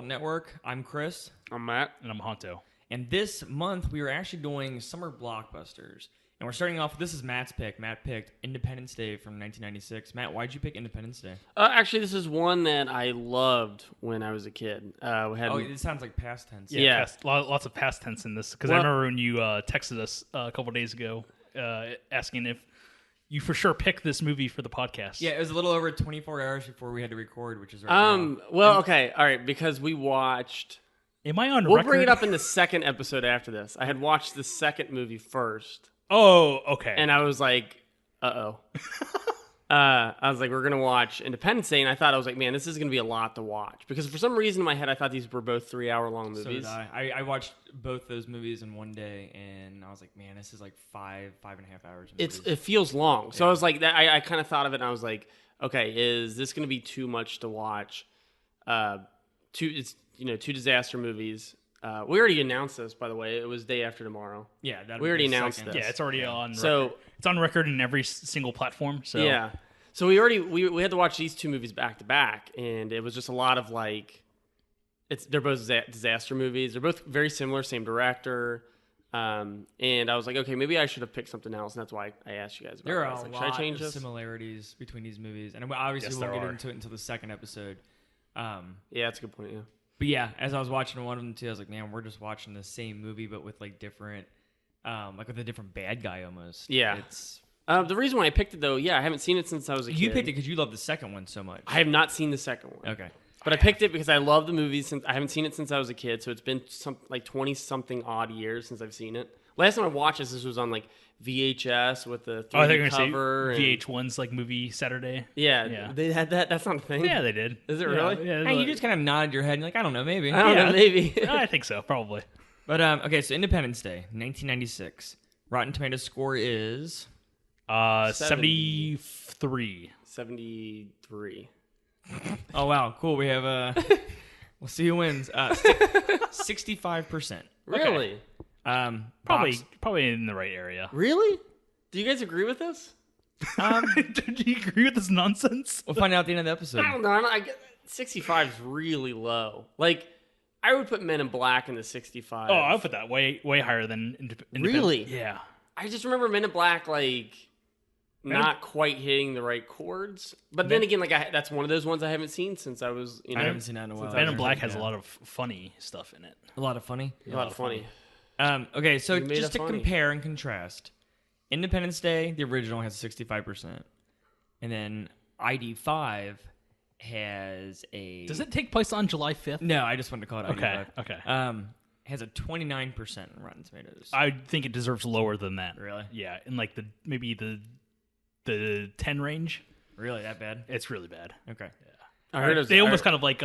Cult Network. I'm Chris. I'm Matt. And I'm Honto. And this month, we are actually doing summer blockbusters. And we're starting off, this is Matt's pick. Matt picked Independence Day from 1996. Matt, why'd you pick Independence Day? Actually, this is one that I loved when I was a kid. It sounds like past tense. Yeah. Lots of past tense in this. Because I remember when you texted us a couple days ago asking if you for sure picked this movie for the podcast. Yeah, it was a little over 24 hours before we had to record, which is right now. Well, okay. All right. Because we watched... Am I on We'll record? bring it up in the second episode after this. I had watched the second movie first. Oh, okay. And I was like, uh-oh. I was like, we're going to watch Independence Day. And I thought, man, this is going to be a lot to watch. Because for some reason in my head, I thought these were both 3-hour-long movies. So did I. I watched both those movies in one day, and I was like, man, this is like 5.5 hours. It feels long. So I was like, I kind of thought of it, and I was like, okay, is this going to be too much to watch? Two disaster movies. We already announced this, by the way. It was day after tomorrow. Yeah, we already announced this. Yeah, it's already on record. So it's on record in every single platform. So yeah. So we had to watch these two movies back to back, and it was just a lot of they're both disaster movies. They're both very similar, same director. And I was like, okay, maybe I should have picked something else, and that's why I asked you guys about it. There are should a I change lot of this? similarities between these movies, and obviously we'll get into it until the second episode. Yeah, that's a good point. Yeah. But yeah, as I was watching one of them too, I was like, man, we're just watching the same movie, but with different, with a different bad guy almost. Yeah. It's the reason why I picked it, though, I haven't seen it since I was a kid. You picked it because you love the second one so much. I have not seen the second one. Okay. But I picked it because I love the movie. Since I haven't seen it since I was a kid, so it's been 20-something odd years since I've seen it. Last time I watched this was on VHS with the 3D cover. VH1's movie Saturday. Yeah, they had that. That's not a thing. Yeah, they did. Is it really? Yeah, you just kind of nodded your head and you're like, I don't know, maybe. I don't know, maybe. I think so, probably. But okay, so Independence Day, 1996. Rotten Tomatoes score is 73. 73. Oh wow, cool. We have we'll see who wins. 65%. Really? Probably in the right area. Really? Do you guys agree with this? Do you agree with this nonsense? We'll find out at the end of the episode. I don't know. 65 is really low. I would put Men in Black in the 65. Oh, I would put that way higher than Independence. Really? Yeah. I just remember Men in Black not quite hitting the right chords. But then again, that's one of those ones I haven't seen since I was. I haven't seen that in a while. Men in Black has a lot of funny stuff in it. A lot of funny. A lot of funny. Okay, so just to compare and contrast, Independence Day, the original, has 65%, and then ID5 has a. Does it take place on July 5th? No, I just wanted to call it ID5. Okay. Has a 29% Rotten Tomatoes. I think it deserves lower than that. Really? Yeah, in maybe the 10 range. Really, that bad? It's really bad. Okay. Yeah. I heard they almost kind of when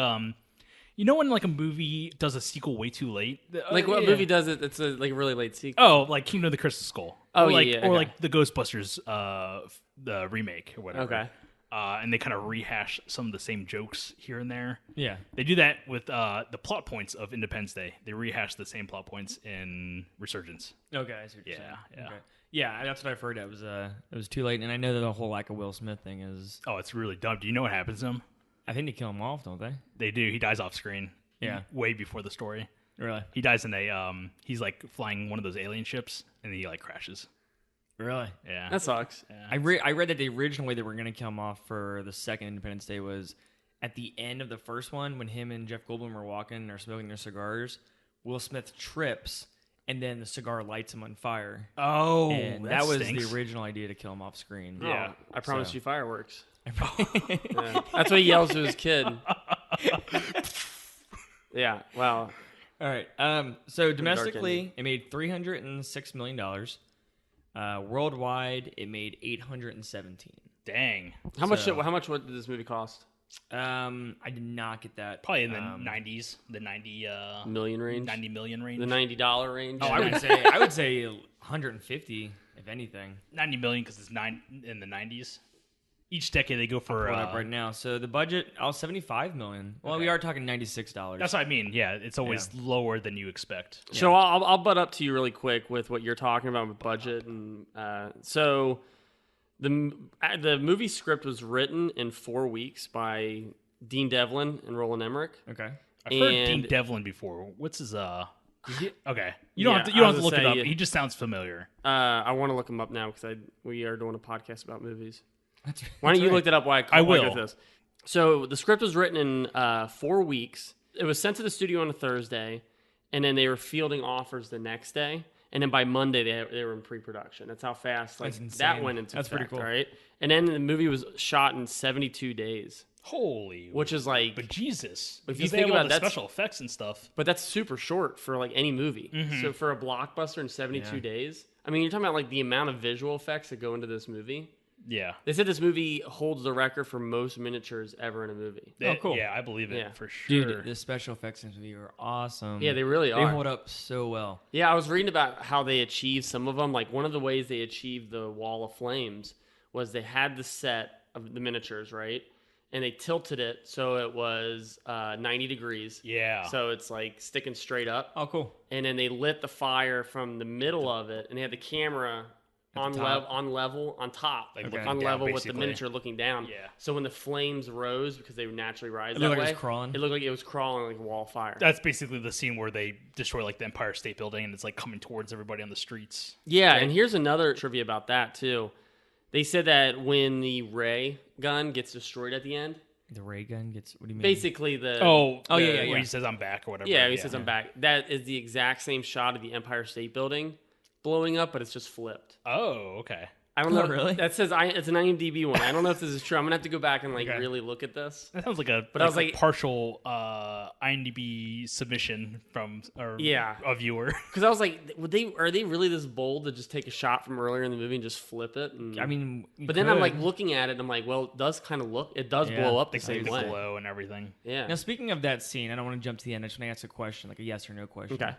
a movie does a sequel way too late? What movie does it? It's a really late sequel. Oh, like Kingdom of the Crystal Skull. Oh, or okay. The Ghostbusters the remake or whatever. Okay. And they kind of rehash some of the same jokes here and there. Yeah. They do that with the plot points of Independence Day. They rehash the same plot points in Resurgence. Okay, I see what you're saying. Yeah. Okay. Yeah, that's what I've heard. It was too late, and I know that the whole lack of Will Smith thing is. Oh, it's really dumb. Do you know what happens to him? I think they kill him off, don't they? They do. He dies off screen. Yeah. Way before the story. Really? He dies in he's flying one of those alien ships, and he crashes. Really? Yeah. That sucks. Yeah. I read that the original way they were going to kill him off for the second Independence Day was at the end of the first one when him and Jeff Goldblum were walking or smoking their cigars. Will Smith trips, and then the cigar lights him on fire. Oh, and that was the original idea to kill him off screen. Yeah. I promise you fireworks. Yeah. That's what he yells to his kid. Yeah. Wow. All right. So domestically, it made $306 million. Worldwide, it made $817. Dang. How much did this movie cost? I did not get that. Probably in the 90s, the 90 million range, 90 million range, the $90 range. Oh, I would say 150 if anything. 90 million because it's in the 90s. Each decade they go for up right now. So the budget, $75 million. Well, okay. We are talking $96. That's what I mean. Yeah, it's always lower than you expect. So I'll butt up to you really quick with what you're talking about with budget, and so the movie script was written in 4 weeks by Dean Devlin and Roland Emmerich. Okay. I've heard Dean Devlin before. What's his Okay, you don't have to look it up. He just sounds familiar. I want to look him up now because we are doing a podcast about movies. Why don't you look that up? I will. This. So the script was written in 4 weeks. It was sent to the studio on a Thursday, and then they were fielding offers the next day. And then by Monday, they were in pre-production. That's how fast that went into effect, pretty cool, right? And then the movie was shot in 72 days. Holy, which is like, but Jesus, if you think about the special effects and stuff, but that's super short for like any movie. Mm-hmm. So for a blockbuster in 72 days, I mean, you're talking about like the amount of visual effects that go into this movie. Yeah, they said this movie holds the record for most miniatures ever in a movie. Oh, cool. Yeah, I believe it for sure. Dude, the special effects in this movie are awesome. Yeah, they really are. They hold up so well. Yeah, I was reading about how they achieved some of them. Like one of the ways they achieved the Wall of Flames was they had the set of the miniatures, right? And they tilted it so it was 90 degrees. Yeah. So it's like sticking straight up. Oh, cool. And then they lit the fire from the middle of it, and they had the camera on top, with the miniature looking down. Yeah. So when the flames rose, because they would naturally rise it that looked way, like it was crawling. It looked like it was crawling like a wall of fire. That's basically the scene where they destroy like the Empire State Building, and it's like coming towards everybody on the streets. Yeah, and here's another trivia about that too. They said that when the ray gun gets destroyed at the end, the ray gun gets, what do you mean? Basically the where he says I'm back or whatever. Yeah, he says I'm back. That is the exact same shot of the Empire State Building blowing up, but it's just flipped. Oh, okay. I don't know. Really? That says it's an IMDb one. I don't know if this is true. I'm gonna have to go back and really look at this. That sounds like a partial IMDb submission from a viewer. Because I was like, are they really this bold to just take a shot from earlier in the movie and just flip it? And, I mean, but then I'm like looking at it, and I'm like, well, it does kind of look. It does blow up the same way. Glow and everything. Yeah. Now speaking of that scene, I don't want to jump to the end. I just want to ask a question, like a yes or no question. Okay.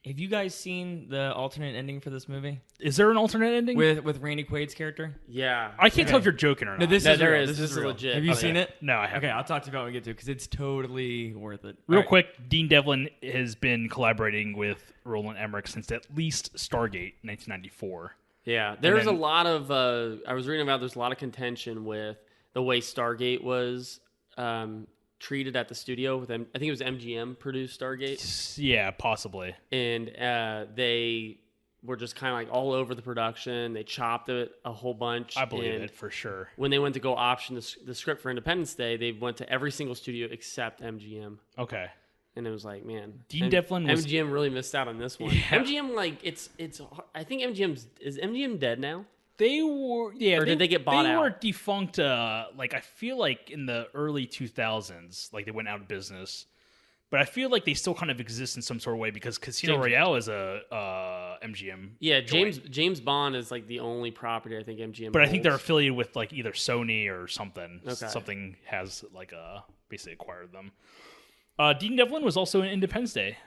Have you guys seen the alternate ending for this movie? Is there an alternate ending with Randy Quaid's character? Yeah, I can't tell if you're joking or not. No, this there real. is. This is real. legit. Have you seen it? No, I haven't. Okay, I'll talk to you about when we get to it because it's totally worth it. Real quick, Dean Devlin has been collaborating with Roland Emmerich since at least Stargate 1994. Yeah, there's a lot of. I was reading about there's a lot of contention with the way Stargate was treated at the studio with them. I think it was MGM produced Stargate. Yeah, possibly. And they were just kind of like all over the production. They chopped it a whole bunch. I believe it for sure. When they went to go option the script for Independence Day, they went to every single studio except MGM. Okay. And it was like, man, Dean Devlin was... MGM really missed out on this one. Yeah. MGM, like, it's. I think is MGM dead now? They were, yeah. Or did they get bought out? They were defunct. Like I feel like in the early 2000s, like they went out of business. But I feel like they still kind of exist in some sort of way because Casino Royale is a MGM. Yeah, joint. James Bond is like the only property I think MGM. But holds. I think they're affiliated with like either Sony or something. Okay. Something has like basically acquired them. Dean Devlin was also in Independence Day.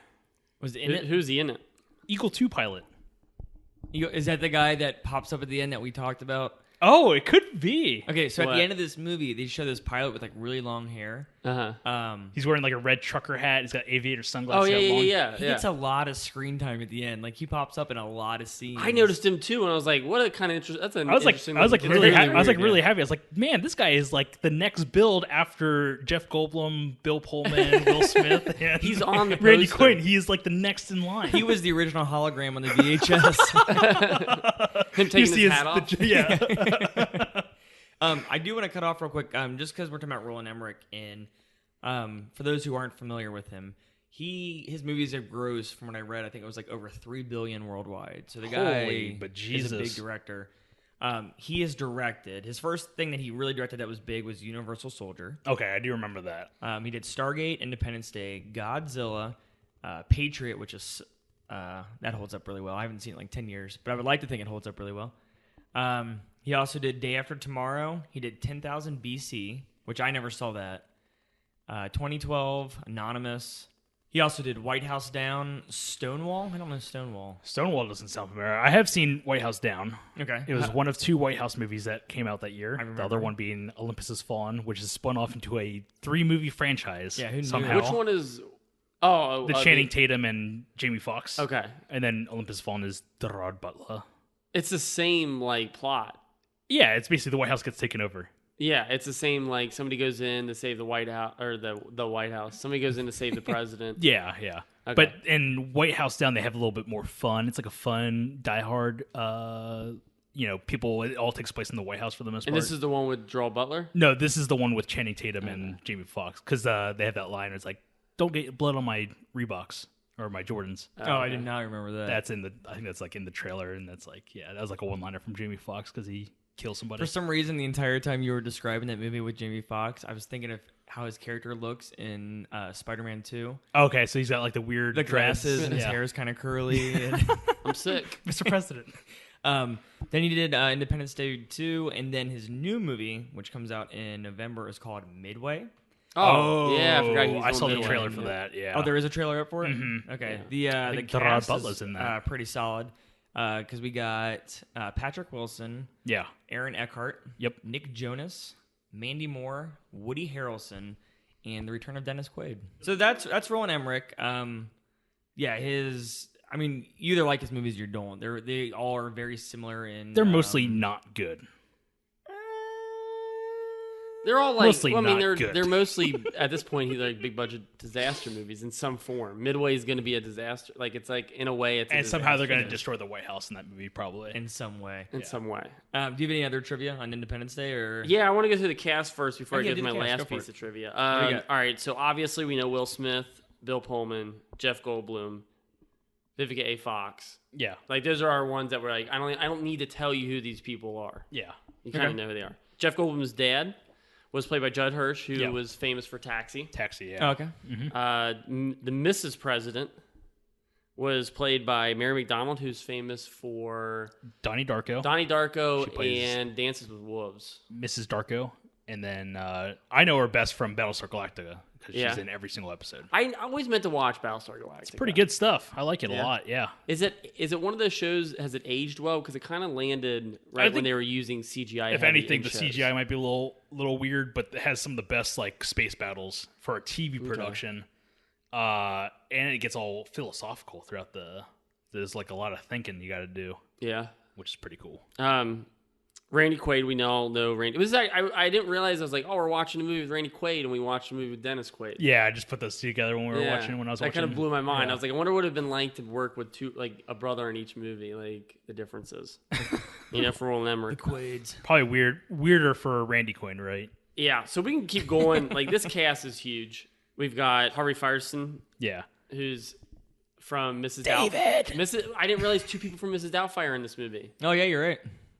Was in it? Who's he in it? Eagle 2 pilot. Is that the guy that pops up at the end that we talked about? Oh, it could be. Okay, so at the end of this movie, they show this pilot with like really long hair. He's wearing like a red trucker hat. He's got aviator sunglasses. Oh yeah. He gets a lot of screen time at the end. Like he pops up in a lot of scenes. I noticed him too, and I was like, "What a kind of interesting." That's an interesting. I was like really happy. I was like really happy. I was like, man, this guy is like the next build after Jeff Goldblum, Bill Pullman, Will Smith. And he's on the Randy poster. Quaid. He is like the next in line. He was the original hologram on the VHS. Him taking his hat off. Yeah. I do want to cut off real quick, just because we're talking about Roland Emmerich, and for those who aren't familiar with him, his movies have grossed, from what I read, I think it was like over $3 billion worldwide. So the guy is a big director. He has directed. His first thing that he really directed that was big was Universal Soldier. Okay, I do remember that. He did Stargate, Independence Day, Godzilla, Patriot, which is that holds up really well. I haven't seen it in like 10 years, but I would like to think it holds up really well. He also did Day After Tomorrow. He did 10,000 BC, which I never saw that. 2012, Anonymous. He also did White House Down, Stonewall. I don't know Stonewall. Stonewall doesn't sound familiar. I have seen White House Down. Okay. It was one of 2 White House movies that came out that year. I remember. The other one being Olympus Has Fallen, which is spun off into a 3-movie franchise. Yeah, who knew? somehow. Which one is? Oh, the Channing Tatum and Jamie Foxx. Okay. And then Olympus Has Fallen is Gerard Butler. It's the same like plot. Yeah, it's basically the White House gets taken over. Yeah, it's the same. Like somebody goes in to save the White House or the White House. Somebody goes in to save the president. Yeah. Okay. But in White House Down, they have a little bit more fun. It's like a fun, diehard. People. It all takes place in the White House for the most part. And this is the one with Gerald Butler. No, this is the one with Channing Tatum and Jamie Foxx because they have that line. Where it's like, "Don't get blood on my Reeboks or my Jordans." I did not remember that. That's I think that's like in the trailer, and that's like, that was like a one-liner from Jamie Foxx because he kills somebody. For some reason, the entire time you were describing that movie with Jamie Foxx, I was thinking of how his character looks in Spider-Man 2. Okay, so he's got like the weird glasses and his yeah. hair is kind of curly. And I'm sick. Mr. President. then he did Independence Day 2, and then his new movie, which comes out in November, is called Midway. Oh, yeah, I forgot. I saw the Midway. trailer for that. Yeah. Oh, there is a trailer up for it? Mhm. Okay. Yeah. The think cast Gerard Butler's is in that. pretty solid because we got Patrick Wilson, Yeah. Aaron Eckhart, Yep. Nick Jonas, Mandy Moore, Woody Harrelson, and the return of Dennis Quaid. So that's Roland Emmerich. You either like his movies or you don't. They all are very similar in. They're mostly not good. They're all like, Mostly not good. they're mostly at this point like big budget disaster movies in some form. Midway is going to be a disaster. Like it's like in a way it's. And somehow they're going to to destroy the White House in that movie, probably. in some way. in some way. Do you have any other trivia on Independence Day or? Yeah, I want to go through the cast first before I Yeah, get to do my the cast. Go last for piece it. of trivia. What do you got? All right, so obviously we know Will Smith, Bill Pullman, Jeff Goldblum, Vivica A. Fox. Yeah. Like those are our ones that were like I don't need to tell you who these people are. Yeah. You kind of know who they are. Jeff Goldblum's dad was played by Judd Hirsh, who Yeah. was famous for Taxi. Taxi, yeah. Oh, okay. The Mrs. President was played by Mary McDonnell, who's famous for Donnie Darko, Donnie She Darko plays- and Dances with Wolves. Mrs. Darko, and then I know her best from Battlestar Galactica because Yeah. she's in every single episode. I always meant to watch Battlestar Galactica. It's pretty good stuff. I like it a Yeah. lot. Yeah. Is it one of those shows? Has it aged well? Because it kind of landed right when think they were using CGI. If heavy anything, in the shows. CGI might be a little weird, but it has some of the best like space battles for a TV production. And it gets all philosophical throughout there's like a lot of thinking you got to do, Yeah. which is pretty cool. Randy Quaid, we all know Randy. It was like, I didn't realize I was like, oh, we're watching a movie with Randy Quaid, and we watched a movie with Dennis Quaid. Yeah, I just put those two together when we were watching. When I was that watching, kind of blew my mind. Yeah. I was like, I wonder what it'd been like to work with two, like a brother in each movie, like the differences. For Roland Emmerich. Quaids. Probably weirder for Randy Quaid, right? Yeah, so we can keep going. Like this cast is huge. We've got Harvey Fierstein, Yeah. who's from Mrs. David! I didn't realize two people from Mrs. Doubtfire are in this movie. Oh yeah, you're right.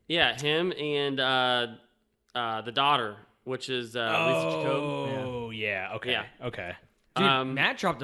Yeah, him and the daughter, which is Lisa Jacob. Oh yeah. Okay. Yeah. Okay. Dude, Matt dropped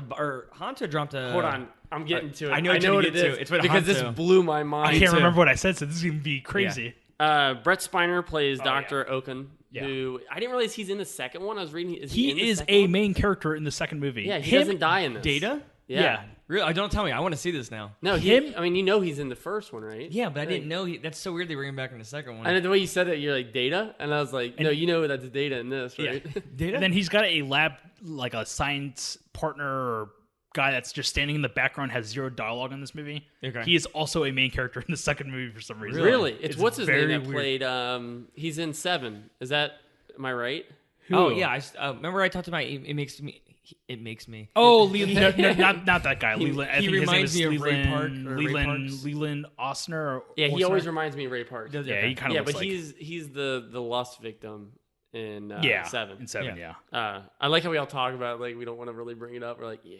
Hanto dropped a. Hold on, I'm getting to it. I know what you're what gonna it get is to. It's what because this Hanto- blew my mind. I can't too. remember what I said, so this is gonna be crazy. Brett Spiner plays Dr. yeah. Oaken, Yeah. who I didn't realize he's in the second one. I was reading. He in the is second a one? main character in the second movie. Yeah, he doesn't die in this. Data. Yeah. Really? Don't tell me. I want to see this now. No, Him- I mean, you know he's in the first one, right? Yeah, but I didn't know. That's so weird they bring him back in the second one. And the way you said that, you're like Data, and I was like, no, you know that's Data in this, right? Data. And then he's got a lab, like a science partner or guy that's just standing in the background, has zero dialogue in this movie. Okay. He is also a main character in the second movie for some reason. Really? It's what's his name very that weird. played? He's in Seven. Is that? Am I right? Oh yeah. Remember I talked about it makes me. It makes me. Oh, Leland, no, not that guy. Leland. I he think his name reminds is me of Ray Leland, Park or Ray Parks. Leland Osner. Or Yeah, he Osner? always reminds me of Ray Park. Does it? Yeah, Okay. he kind of Yeah, looks but like he's the lust victim in Seven. In Seven, Yeah. yeah. I like how we all talk about it, like we don't want to really bring it up. We're like, yeah,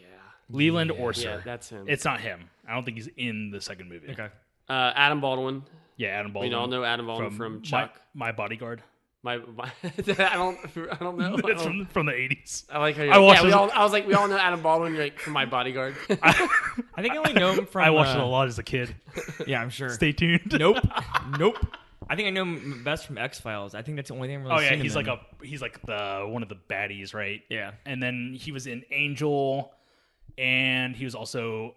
Leland Orser. yeah, that's him. It's not him. I don't think he's in the second movie. Okay. Adam Baldwin. Yeah, Adam Baldwin. We all know Adam Baldwin from Chuck. My Bodyguard. My I don't know. It's from the 80s. I like how you're I like, watched yeah, those- I was like, we all know Adam Baldwin, you're like, from My Bodyguard. I think I only know him from. I watched it a lot as a kid. Yeah, I'm sure. Stay tuned. Nope. Nope. I think I know him best from X Files. I think that's the only thing I'm really. Oh yeah, seen he's him like in. he's like the one of the baddies, right? Yeah. And then he was in Angel, and he was also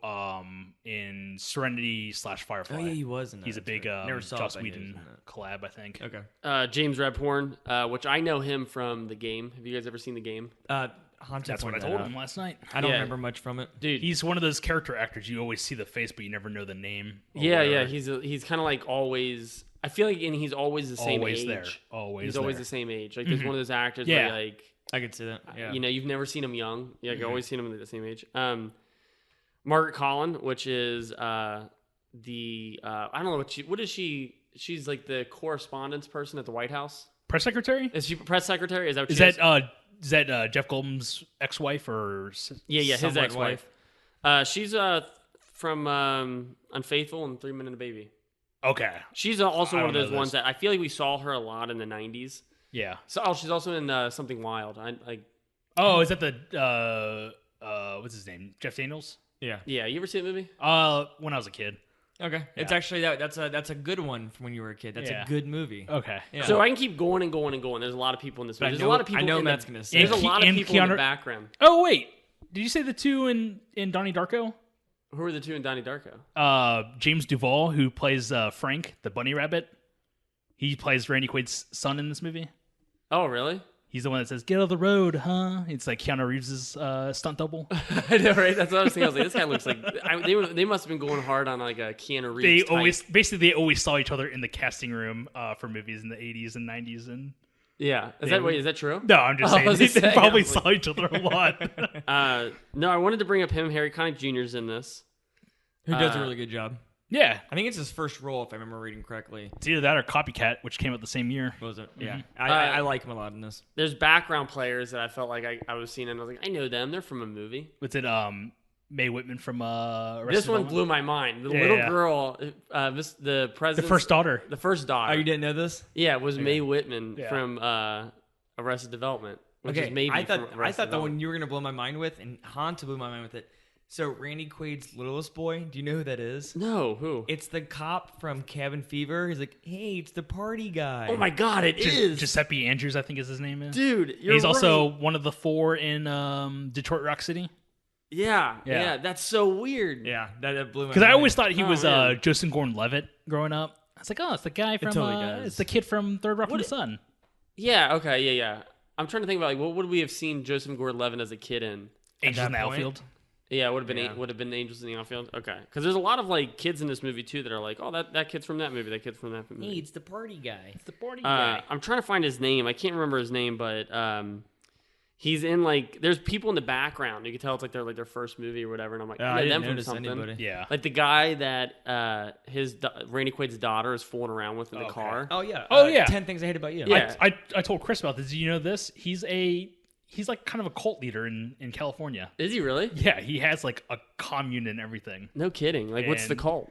in Serenity / Firefly. Oh yeah, he was in that. He's a big Never saw Joss it, but he was Whedon in that. collab, I think. Okay. James Rebhorn, which I know him from The Game. Have you guys ever seen The Game? Hanto That's what I pointed told that him out. last night. I don't Yeah. remember much from it. Dude, He's one of those character actors you always see the face, but you never know the name. or yeah, whatever. he's kind of like always I feel like and he's always the same Always age. there. Always He's always there. the same age. Like there's one of those actors Yeah. where like I could see that. Yeah. you know you've never seen him young. Yeah, you've always seen him at the same age. Margaret Colin, which is I don't know what is she? She's like the correspondence person at the White House. Press secretary? Is she press secretary? Is that what Is she that Jeff Goldblum's ex-wife or? Yeah, his somewhat ex-wife. She's from Unfaithful and 3 Men and a Baby. Okay. She's also I one of don't those know ones this. that I feel like we saw her a lot in the 90s. Yeah. So she's also in Something Wild. Oh, is that the what's his name? Jeff Daniels? Yeah. Yeah, you ever see that movie? When I was a kid. Okay. It's actually that's a good one from when you were a kid. That's Yeah. a good movie. Okay. Yeah. So I can keep going and going and going. There's a lot of people in this But movie. I There's know- a lot of people. I know in Matt's the, gonna say There's a it. lot of And people in the Keanu- background. Oh wait, did you say the two in Donnie Darko? Who are the two in Donnie Darko? James Duvall, who plays Frank, the bunny rabbit. He plays Randy Quaid's son in this movie. Oh, really? He's the one that says, "Get out of the road, huh?" It's like Keanu Reeves' stunt double. I know, right? That's what I was thinking. I was like, this guy looks like they must have been going hard on like a Keanu Reeves. They always saw each other in the casting room for movies in the 80s and 90s. And Yeah. Is that true? no, I'm just Oh, I saying was they gonna say, probably I was like- saw each other a lot. No, I wanted to bring up him. Harry Connick Jr.'s in this. Who does a really good job. Yeah, I think it's his first role, if I remember reading correctly. it's either that or Copycat, which came out the same year. Was it? Yeah. Mm-hmm. I like him a lot in this. There's background players that I felt like I was seeing, and I was like, I know them. They're from a movie. Was it Mae Whitman from Arrested This one Development? blew my mind. The Yeah, little yeah. girl, the president, The first daughter. the first daughter. Oh, you didn't know this? Yeah, it was Mae Whitman Yeah. from Arrested Development, which Okay. is maybe I from thought Arrested the one Development. you were gonna blow my mind with, and Hanta blew my mind with it. So Randy Quaid's littlest boy. Do you know who that is? No, who? It's the cop from Cabin Fever. He's like, hey, it's the party guy. Oh my God, it is, Giuseppe Andrews, I think is his name. Is. dude. You're He's also right. one of the 4 in Detroit Rock City. Yeah. That's so weird. Yeah, that blew my mind. Because I always thought he Oh, was man. Joseph Gordon-Levitt growing up. I was like, oh, it's the guy from totally does. it's the kid from Third Rock from the Sun. Yeah. Okay. Yeah. I'm trying to think about like what would we have seen Joseph Gordon-Levitt as a kid in? Angels in the that point? Outfield. Yeah, it would have been Yeah. Angels in the Outfield. Okay, because there's a lot of like kids in this movie too that are like, oh, that kid's from that movie. That kid's from that movie. Hey, it's the party guy. The party I'm trying to find his name. I can't remember his name, but he's in like there's people in the background. You can tell it's like their first movie or whatever. And I'm like, I I know didn't them from notice something. anybody. Yeah. Like the guy that Randy Quaid's daughter is fooling around with in the Okay. car. Oh yeah. Oh, yeah. 10 Things I Hate About You. Yeah. I told Chris about this. Do you know this? He's like kind of a cult leader in California. Is he really? Yeah, he has like a commune and everything. No kidding. Like, what's the And- cult?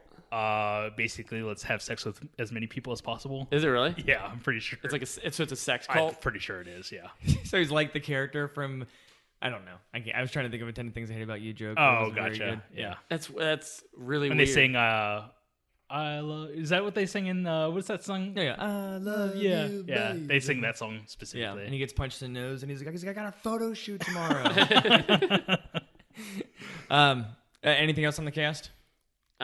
Basically, let's have sex with as many people as possible. Is it really? Yeah, I'm pretty sure. It's like it's a sex I'm cult. pretty sure it is. Yeah. So he's like the character from, I don't know. I was trying to think of a 10 Things I Hate About You joke. but it Oh, wasn't very good. gotcha. Yeah. That's really When weird. they sing, I love. Is that what they sing in? What's that song? Yeah. I love Yeah, you, yeah. baby. They sing that song Yeah, specifically. and he gets punched in the nose, and he's like, I got a photo shoot tomorrow. Anything else on the cast?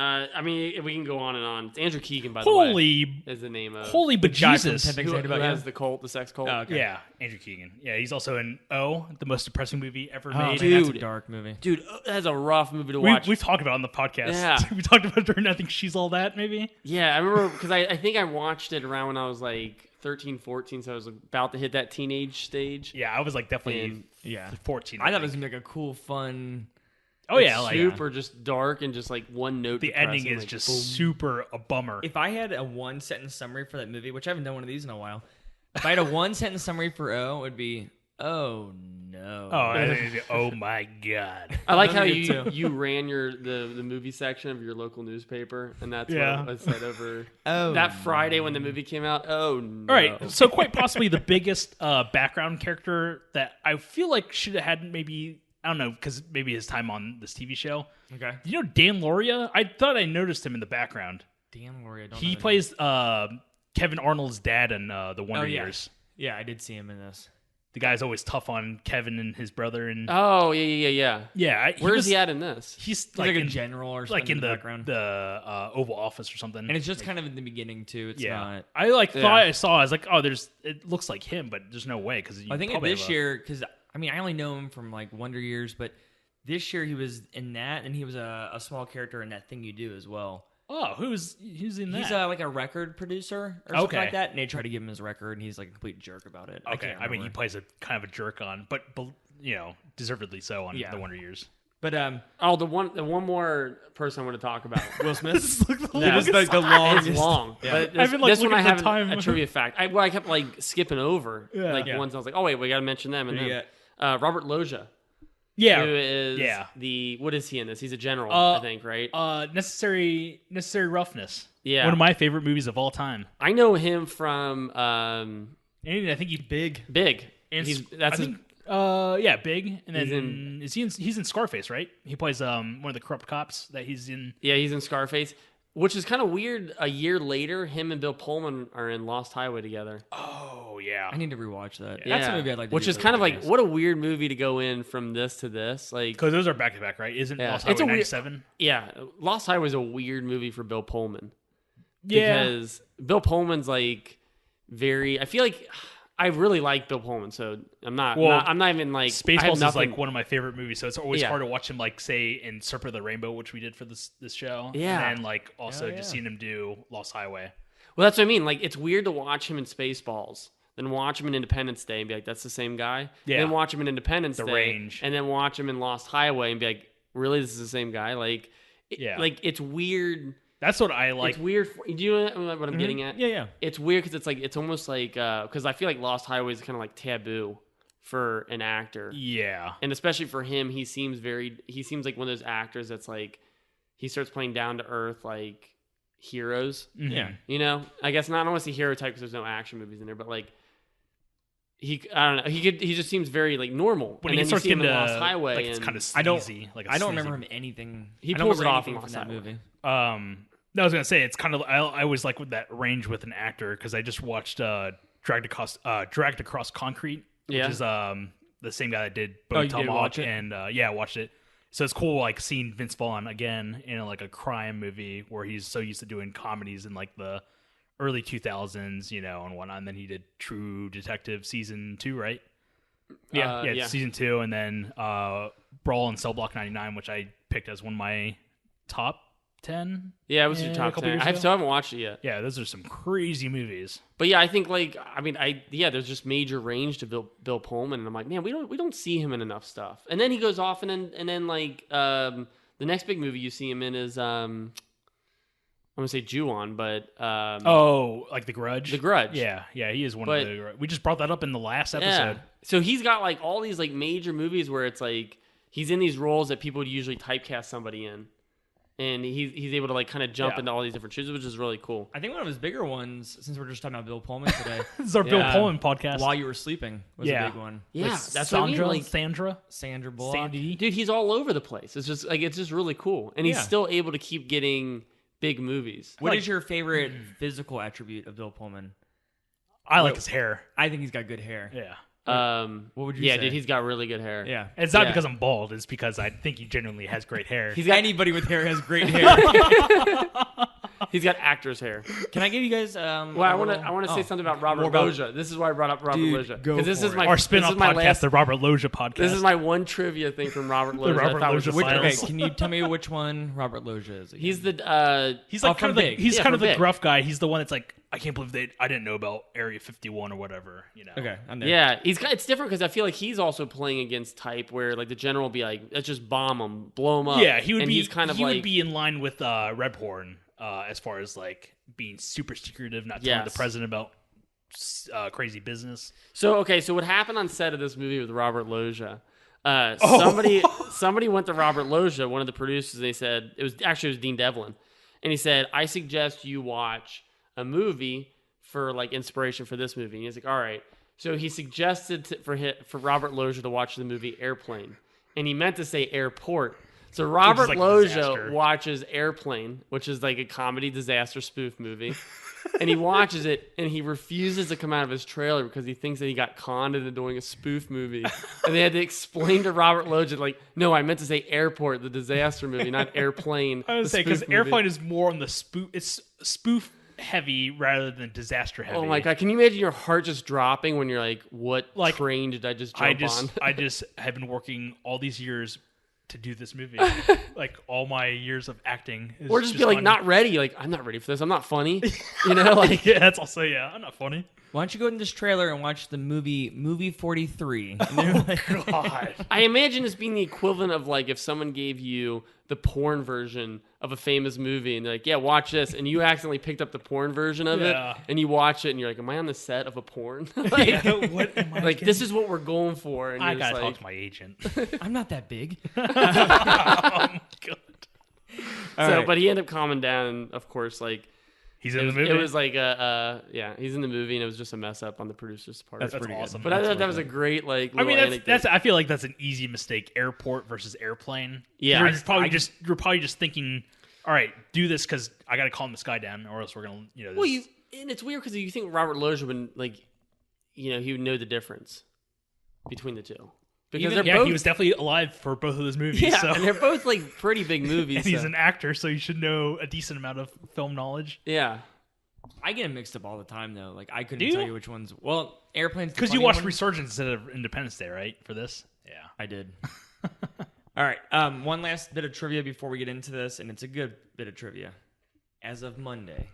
I mean, we can go on and on. It's Andrew Keegan, by the way, Holy, is the name of holy guy from bejesus! 10 Things who, I Hate About who You. has the cult, the sex cult. Oh, okay. Yeah, Andrew Keegan. Yeah, he's also in the most depressing movie ever Oh, made. man, that's a Dude. dark movie. Dude, that's a rough movie to watch. We've talked about it on the podcast. Yeah. we talked about it during I think She's All That maybe. Yeah, I remember because I think I watched it around when I was like 13, 14, so I was about to hit that teenage stage. Yeah, I was like definitely And- Yeah. 14. I thought it think. was going to be like a cool, fun... Oh yeah, It's like super just dark and just like one note. the ending depressing, is like, just boom. super a bummer. If I had a one-sentence summary for that movie, which I haven't done one of these in a while, if I had a one-sentence summary for O, it would be, oh, no. Oh my god. I like how Me you too. you ran the movie section of your local newspaper, and that's Yeah. what I said over Oh, that Friday when the movie came out. Oh no! All right, so quite possibly the biggest background character that I feel like should have had maybe, I don't know, because maybe his time on this TV show. Okay. You know Dan Lauria? I thought I noticed him in the background. Dan Lauria. I don't He know plays Kevin Arnold's dad in the Wonder yeah. Years. Yeah, I did see him in this. The guy's always tough on Kevin and his brother, and Oh yeah. yeah, Where's he at in this? He's He's like a in, general or something like in the background. the Oval Office or something. And it's just kind of in the beginning, too. It's yeah, not... I like Yeah. thought I saw. I was like, oh, it looks like him, but there's no way because I think this year, because, I mean, I only know him from, like, Wonder Years, but this year he was in that, and he was a small character in That Thing You Do as well. Oh, who's in that? He's like a record producer or something like that, and they try to give him his record, and he's like a complete jerk about it. Okay, I mean, he plays a kind of a jerk on, but deservedly so on the Wonder Years. But the one more person I want to talk about, Will Smith. This is like the This is like the longest. It's long. Yeah. But I've been, like, this one looking I at the have time. a trivia fact. I kept like skipping over ones. I was like, oh wait, we got to mention them. And then Robert Loggia. Yeah, Who is what is he in this? He's a general, I think, right? Necessary Roughness. Yeah, one of my favorite movies of all time. I know him from And I think he's Big. And Big. And then he's in Scarface, right? He plays one of the corrupt cops that he's in. Yeah, he's in Scarface, which is kind of weird. A year later, him and Bill Pullman are in Lost Highway together. Oh yeah, I need to rewatch that. Yeah. That's a movie I'd like to which do is really kind of quick. like what a weird movie to go in from this to this, like because those are back to back, right? Isn't Lost Highway 97? Yeah, Lost Highway is a weird movie for Bill Pullman. Yeah, Because Bill Pullman's like very. I feel like I really like Bill Pullman, so I'm not even like Spaceballs is like one of my favorite movies, so it's always hard to watch him like say in Serpent of the Rainbow, which we did for this show. Yeah, and then like also just seeing him do Lost Highway. Well, that's what I mean. Like it's weird to watch him in Spaceballs, then watch him in Independence Day and be like, that's the same guy. Yeah. And then watch him in Independence Day, range, and then watch him in Lost Highway and be like, really, this is the same guy? Like, like it's weird. That's what I like. It's weird. Do you know what I'm getting at? Yeah. It's weird because it's almost like because I feel like Lost Highway is kind of like taboo for an actor. Yeah, and especially for him, he seems like one of those actors that's like he starts playing down to earth like heroes. Mm-hmm. Yeah, you know. I guess not almost a hero type because there's no action movies in there, but like. I don't know. He just seems very like normal. When and he then starts you see him getting in to Lost Highway, like, it's and kind of sleazy. I don't remember him anything. He I don't pulls it remember off in anything Lost from that Highway. movie. No, I was gonna say it's kind of. I always like with that range with an actor because I just watched Dragged Across Concrete, which is the same guy that did Bone Tomahawk, and I watched it. So it's cool like seeing Vince Vaughn again in like a crime movie where he's so used to doing comedies in like the early 2000s, and whatnot. And then he did True Detective season 2, right? Yeah, season 2, and then Brawl and Cell Block 99, which I picked as one of my top 10. Yeah, it was your top 10. I still haven't watched it yet. Yeah, those are some crazy movies. But yeah, I think there's just major range to Bill Pullman, and I'm like, man, we don't see him in enough stuff. And then he goes off, and then like the next big movie you see him in is I'm gonna say Ju-on, but like The Grudge. The Grudge. Yeah, he is one of the. We just brought that up in the last episode. Yeah. So he's got like all these like major movies where it's like he's in these roles that people would usually typecast somebody in. And he's able to like kind of jump into all these different shoes, which is really cool. I think one of his bigger ones, since we're just talking about Bill Pullman today, this is our Bill Pullman podcast. While You Were Sleeping was a big one. Yeah, with that's Sandra, what I mean. Sandra Bullock. Sandy. Dude, he's all over the place. It's just really cool, and he's still able to keep getting big movies. What is your favorite physical attribute of Bill Pullman? I like his hair. I think he's got good hair. Yeah. What would you say? Yeah, dude, he's got really good hair. Yeah. It's not because I'm bald. It's because I think he genuinely has great hair. Anybody with hair has great hair. He's got actor's hair. Can I give you guys? Well, I want to say something about Robert Loggia. This is why I brought up Robert Loggia because this is our spin-off podcast, the Robert Loggia podcast. This is my one trivia thing from Robert Loggia. Robert Loggia okay, can you tell me which one Robert Loggia is? Again? He's the he's like kind of Big. He's kind of the gruff guy. He's the one that's like, I can't believe I didn't know about Area 51 or whatever. Okay, I'm there. Yeah, it's different because I feel like he's also playing against type where like the general will be like, let's just bomb him, blow him up. Yeah, he would be. He's kind of would be in line with Rebhorn as far as like being super secretive, not telling the president about crazy business. So what happened on set of this movie with Robert Loggia? Somebody went to Robert Loggia, one of the producers, and they said it was Dean Devlin, and he said, I suggest you watch a movie for like inspiration for this movie. And he's like, all right. So he suggested for Robert Loggia to watch the movie Airplane, and he meant to say Airport. So Robert Loggia watches Airplane, which is like a comedy disaster spoof movie, and he watches it, and he refuses to come out of his trailer because he thinks that he got conned into doing a spoof movie, and they had to explain to Robert Loggia like, no, I meant to say Airport, the disaster movie, not Airplane. I was say because Airplane is more on the spoof. It's spoof heavy rather than disaster heavy. Oh my god! Can you imagine your heart just dropping when you're like, "What train did I just jump on?" I just have been working all these years to do this movie. Like all my years of acting, is or just be like not ready. Like I'm not ready for this. I'm not funny. You know, like yeah, that's also I'm not funny. Why don't you go in this trailer and watch the movie 43? Oh God! I imagine this being the equivalent of like if someone gave you the porn version of a famous movie and they're like, yeah, watch this, and you accidentally picked up the porn version of it and you watch it and you're like, am I on the set of a porn? Like, what am I like this is what we're going for. And I you're gotta just talk like, to my agent. I'm not that big. Oh my God! So, but he ended up calming down, and of course, like. He's in the movie. It was like he's in the movie, and it was just a mess up on the producer's part. That's pretty awesome. But I thought that was a great like. I mean, anecdote. that's. I feel like that's an easy mistake. Airport versus airplane. Yeah, you're probably just thinking, all right, do this because I got to calm this guy down, or else we're gonna, This, well, and it's weird because you think Robert Loggia would like, he would know the difference between the two because they're both. He was definitely alive for both of those movies. Yeah, so. and they're both like pretty big movies. And he's an actor, so you should know a decent amount of film knowledge. Yeah. I get them mixed up all the time, though. Like, I couldn't tell you which ones. Well, Airplane's because you watched Resurgence instead of Independence Day, right? For this, yeah, I did. All right, one last bit of trivia before we get into this, and it's a good bit of trivia. As of Monday,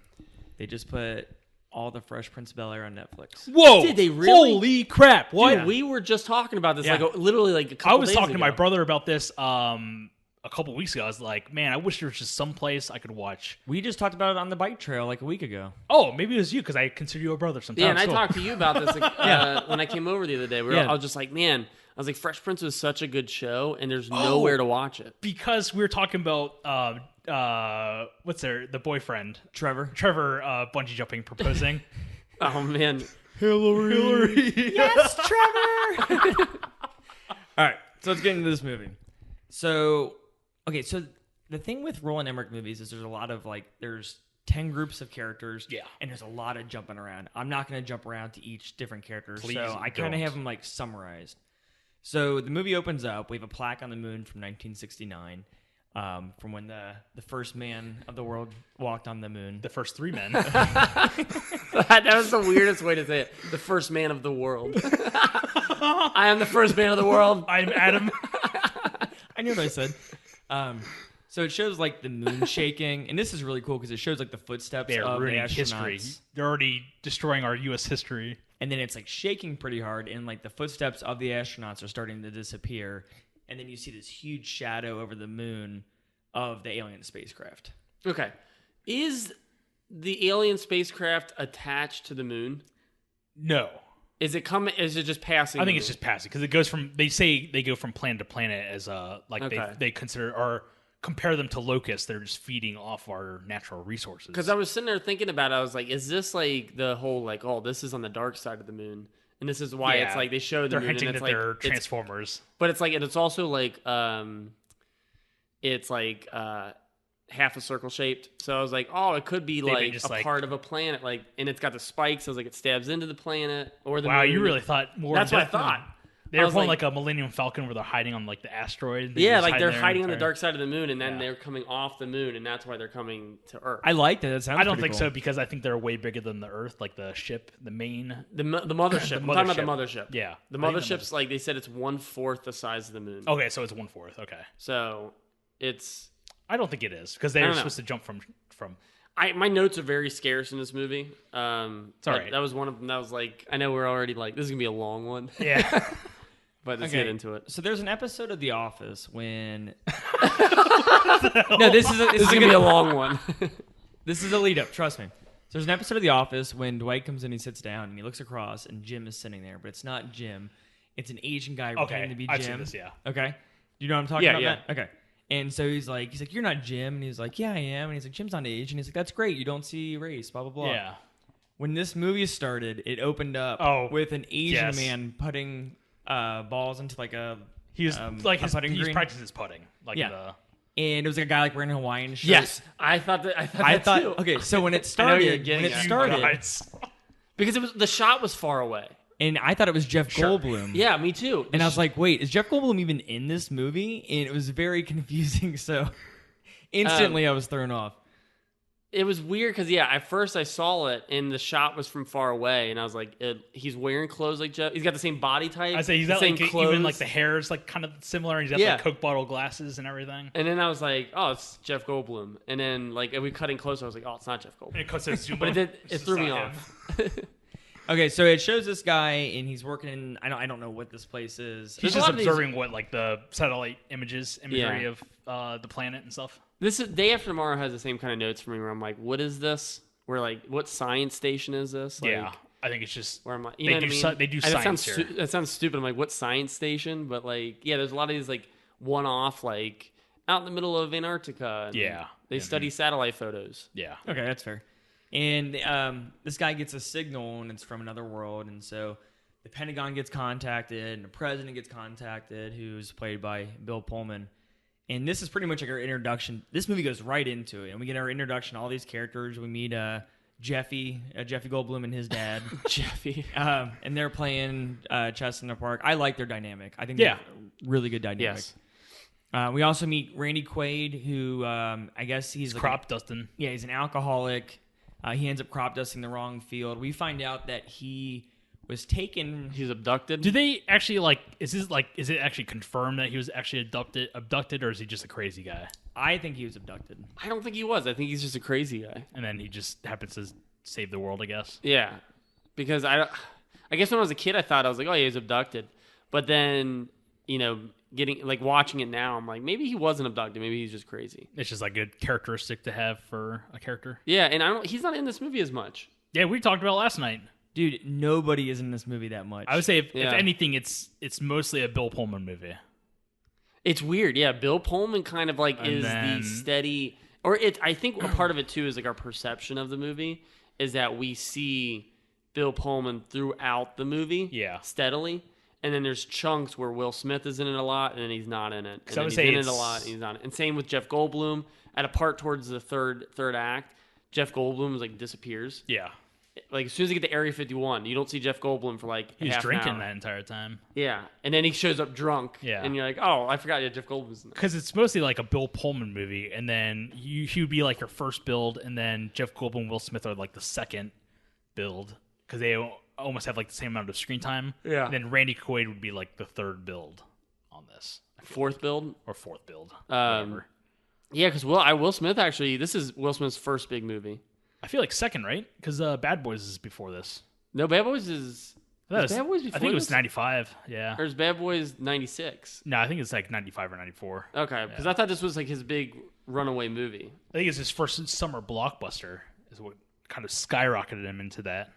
they just put all the Fresh Prince of Bel-Air on Netflix. Whoa! Did they really? Holy crap! What? Dude, we were just talking about this Yeah. literally like a couple I was days talking to ago. my brother about this a couple weeks ago. I was like, man, I wish there was just some place I could watch. We just talked about it on the bike trail like a week ago. Oh, maybe it was you because I consider you a brother sometimes. Yeah, and I Cool. talked to you about this when I came over the other day. I was just like, man, I was like, Fresh Prince was such a good show, and there's nowhere to watch it. Because we were talking about the boyfriend Trevor bungee jumping proposing. Oh man, Hillary. Yes, Trevor! All right, so let's get into this movie. So the thing with Roland Emmerich movies is there's a lot of there's 10 groups of characters, and there's a lot of jumping around. I'm not going to jump around to each different character, so I kind of have them summarized. So the movie opens up. We have a plaque on the moon from 1969, from when the first man of the world walked on the moon. The first three men. that was the weirdest way to say it. The first man of the world. I am the first man of the world. I'm Adam. I knew what I said. So it shows the moon shaking, and this is really cool because it shows the footsteps They're of the ruining astronauts. history. They're already destroying our U.S. history. And then it's shaking pretty hard, and the footsteps of the astronauts are starting to disappear. And then you see this huge shadow over the moon of the alien spacecraft. Okay, is the alien spacecraft attached to the moon? No. Is it coming? Is it just passing? I think it's just passing because it goes from. They say they go from planet to planet as they consider or compare them to locusts. They're just feeding off our natural resources. Because I was sitting there thinking about it. I was like, is this the whole this is on the dark side of the moon, and this is why it's they show the they're moon hinting and it's that they're Transformers. But it's and it's also half a circle shaped. So I was like, oh, it could be a part of a planet, and it's got the spikes. I was like, it stabs into the planet or the moon. You really thought more. That's what I thought. They were pulling a Millennium Falcon where they're hiding on the asteroid. They're hiding on the dark side of the moon, and then they're coming off the moon, and that's why they're coming to Earth. I like that. That sounds. I don't think cool. so because I think they're way bigger than the Earth, the ship, the main, the mothership. I'm talking about the mothership. Yeah, the mothership's they said it's 1/4 the size of the moon. Okay, so it's 1/4. Okay, so it's. I don't think it is because they were supposed to jump from. My notes are very scarce in this movie. It's all right. That was one of them. That was I know we're already this is gonna be a long one. Yeah. But let's get into it. So there's an episode of The Office when. No, this is gonna be a long one. This is a lead up. Trust me. So there's an episode of The Office when Dwight comes in, he sits down, and he looks across, and Jim is sitting there, but it's not Jim. It's an Asian guy pretending to be Jim. I've seen this, yeah. Okay. Do you know what I'm talking about? Yeah. That? Okay. And so he's like, you're not Jim, and he's like, yeah, I am, and he's like, Jim's not Asian. He's like, that's great. You don't see race. Blah blah blah. Yeah. When this movie started, it opened up with an Asian man putting balls into a he was he's practicing his putting and it was a guy wearing a Hawaiian shirt. Yes, I thought that too. Okay, so when it started, because the shot was far away, and I thought it was Jeff Goldblum. Yeah, me too. And I was like, wait, is Jeff Goldblum even in this movie? And it was very confusing. So instantly, I was thrown off. It was weird because at first I saw it and the shot was from far away, and I was like, he's wearing clothes like Jeff. He's got the same body type. I say he's got same like clothes. even like the hair is like kind of similar, and he's got like Coke bottle glasses and everything. And then I was like, oh, it's Jeff Goldblum. And then like we cutting closer, I was like, oh, it's not Jeff Goldblum. But it threw me off. Okay, so it shows this guy, and he's working in, I don't know what this place is. He's just observing what, like, the satellite imagery of the planet and stuff. This is Day After Tomorrow has the same kind of notes for me where I'm like, what is this? We're like, what science station is this? Like, yeah, I think it's just where I'm like, they do science here. That sounds stupid. I'm like, what science station? But like, there's a lot of these like one-off, like out in the middle of Antarctica. And they study satellite photos. Yeah. Okay, that's fair. And this guy gets a signal, and it's from another world. And so the Pentagon gets contacted, and the president gets contacted, who's played by Bill Pullman. And this is pretty much like our introduction. This movie goes right into it, and we get our introduction to all these characters. We meet Jeffy Goldblum and his dad. Jeffy. And they're playing chess in the park. I like their dynamic. I think they're really good dynamic. Yes. We also meet Randy Quaid, who I guess he's like crop dusting. Yeah, he's an alcoholic. He ends up crop dusting the wrong field. We find out that he was taken. He's abducted. Do they actually is it actually confirmed that he was actually abducted, or is he just a crazy guy? I think he was abducted. I don't think he was. I think he's just a crazy guy. And then he just happens to save the world, I guess. Yeah, because I guess when I was a kid, I thought, I was like, oh, he was abducted. But then, watching it now, I'm like, maybe he wasn't abducted. Maybe he's just crazy. It's just like a characteristic to have for a character. Yeah, and he's not in this movie as much. Yeah, we talked about it last night. Dude, nobody is in this movie that much. I would say, if anything, it's mostly a Bill Pullman movie. It's weird, yeah. Bill Pullman kind of the steady, I think a part of it too is like our perception of the movie is that we see Bill Pullman throughout the movie, steadily, and then there's chunks where Will Smith is in it a lot, and then he's not in it. And then he's in it a lot, and he's not. And same with Jeff Goldblum. At a part towards the third act, Jeff Goldblum disappears. Yeah. Like, as soon as they get to Area 51, you don't see Jeff Goldblum for half an hour. He's drinking that entire time. Yeah. And then he shows up drunk. Yeah. And you're like, oh, I forgot Jeff Goldblum's in that. Because it's mostly like a Bill Pullman movie, and then he would be like your first build, and then Jeff Goldblum and Will Smith are like the second build, because they almost have like the same amount of screen time. Yeah. And then Randy Quaid would be like the third build on this. Fourth build? Or fourth build. Whatever. Yeah, because Will Smith, actually, this is Will Smith's first big movie. I feel like second, right? Because Bad Boys is before this. No, Bad Boys is... Bad Boys before I think it was 95, yeah. Or is Bad Boys 96? No, I think it's like 95 or 94. Okay, because I thought this was like his big runaway movie. I think it's his first summer blockbuster is what kind of skyrocketed him into that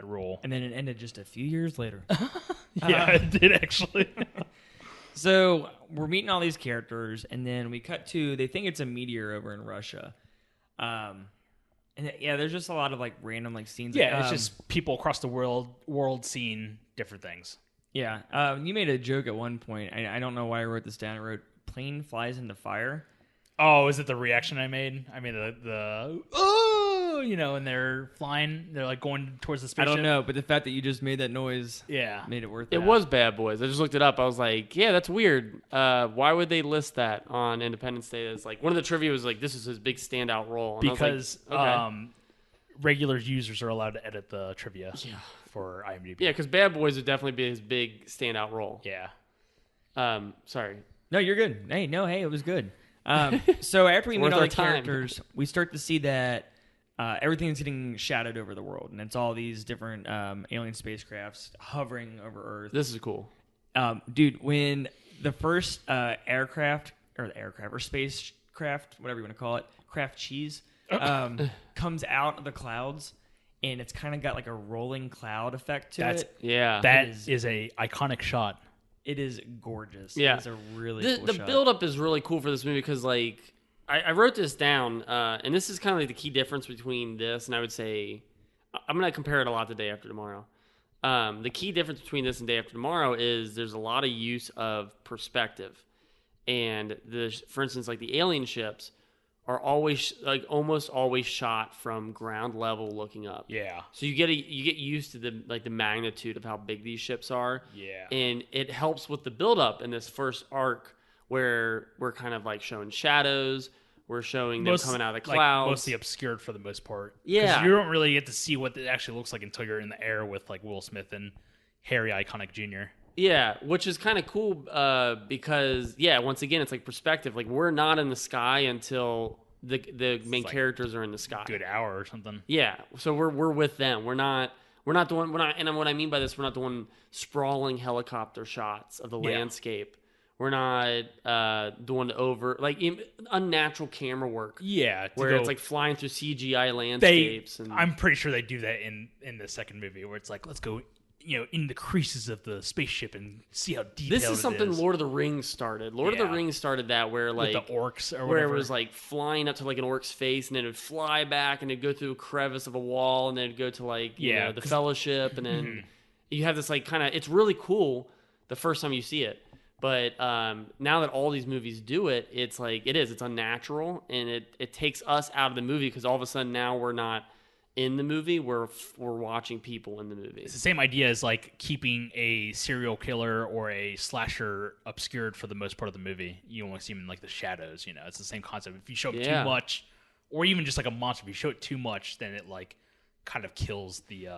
role. And then it ended just a few years later. Yeah, it did actually. So we're meeting all these characters, and then we cut to, they think it's a meteor over in Russia. And there's just a lot of random scenes. Yeah, it's just people across the world seeing different things. Yeah. You made a joke at one point. I don't know why I wrote this down. I wrote, plane flies into fire. Oh, is it the reaction I made? I mean, the and they're flying. They're going towards the spaceship. I don't know, but the fact that you just made that noise made it worth it. It was Bad Boys. I just looked it up. I was like, yeah, that's weird. Why would they list that on Independence Day? As one of the trivia was this is his big standout role. And because regular users are allowed to edit the trivia for IMDb. Yeah, because Bad Boys would definitely be his big standout role. Yeah. Sorry. No, you're good. Hey, it was good. So after we meet all the characters, we start to see that everything's getting shadowed over the world, and it's all these different alien spacecrafts hovering over Earth. This is cool. Dude, when the first aircraft or spacecraft, whatever you want to call it, craft cheese, comes out of the clouds, and it's kind of got a rolling cloud effect to it. Yeah. That is a iconic shot. It is gorgeous. Yeah. It's a really cool the shot. build-up is really cool for this movie because, I wrote this down, and this is kind of the key difference between this, and I would say, I'm going to compare it a lot to Day After Tomorrow. The key difference between this and Day After Tomorrow is there's a lot of use of perspective. And, for instance, the alien ships are always, almost always shot from ground level looking up. Yeah. So you get used to the magnitude of how big these ships are. Yeah. And it helps with the build-up in this first arc where we're kind of showing shadows. We're showing them coming out of the clouds. Mostly obscured for the most part. Yeah. 'Cause you don't really get to see what it actually looks like until you're in the air with like Will Smith and Harry Connick Jr. Yeah, which is kind of cool because, once again, it's like perspective. Like, we're not in the sky until the main characters are in the sky. Good hour or something. Yeah, so we're with them. We're not the one. And what I mean by this, we're not the one sprawling helicopter shots of the landscape. We're not doing unnatural camera work. Yeah, where it's like flying through CGI landscapes. I'm pretty sure they do that in the second movie, where it's like, let's go, in the creases of the spaceship and see how detailed this is something Lord of the Rings started. Lord of the Rings started that where like with the orcs or where whatever. it was like flying up to like an orc's face and then it'd fly back and it'd go through a crevice of a wall and then it'd go to like the Fellowship and then you have this like kind of, it's really cool the first time you see it. But now that all these movies do it, it's like it's unnatural and it takes us out of the movie because all of a sudden now we're not in the movie, we're watching people in the movie. It's the same idea as like keeping a serial killer or a slasher obscured for the most part of the movie. You only see them in like the shadows. It's the same concept. If you show it too much, or even just like a monster, if you show it too much, then it like kind of kills the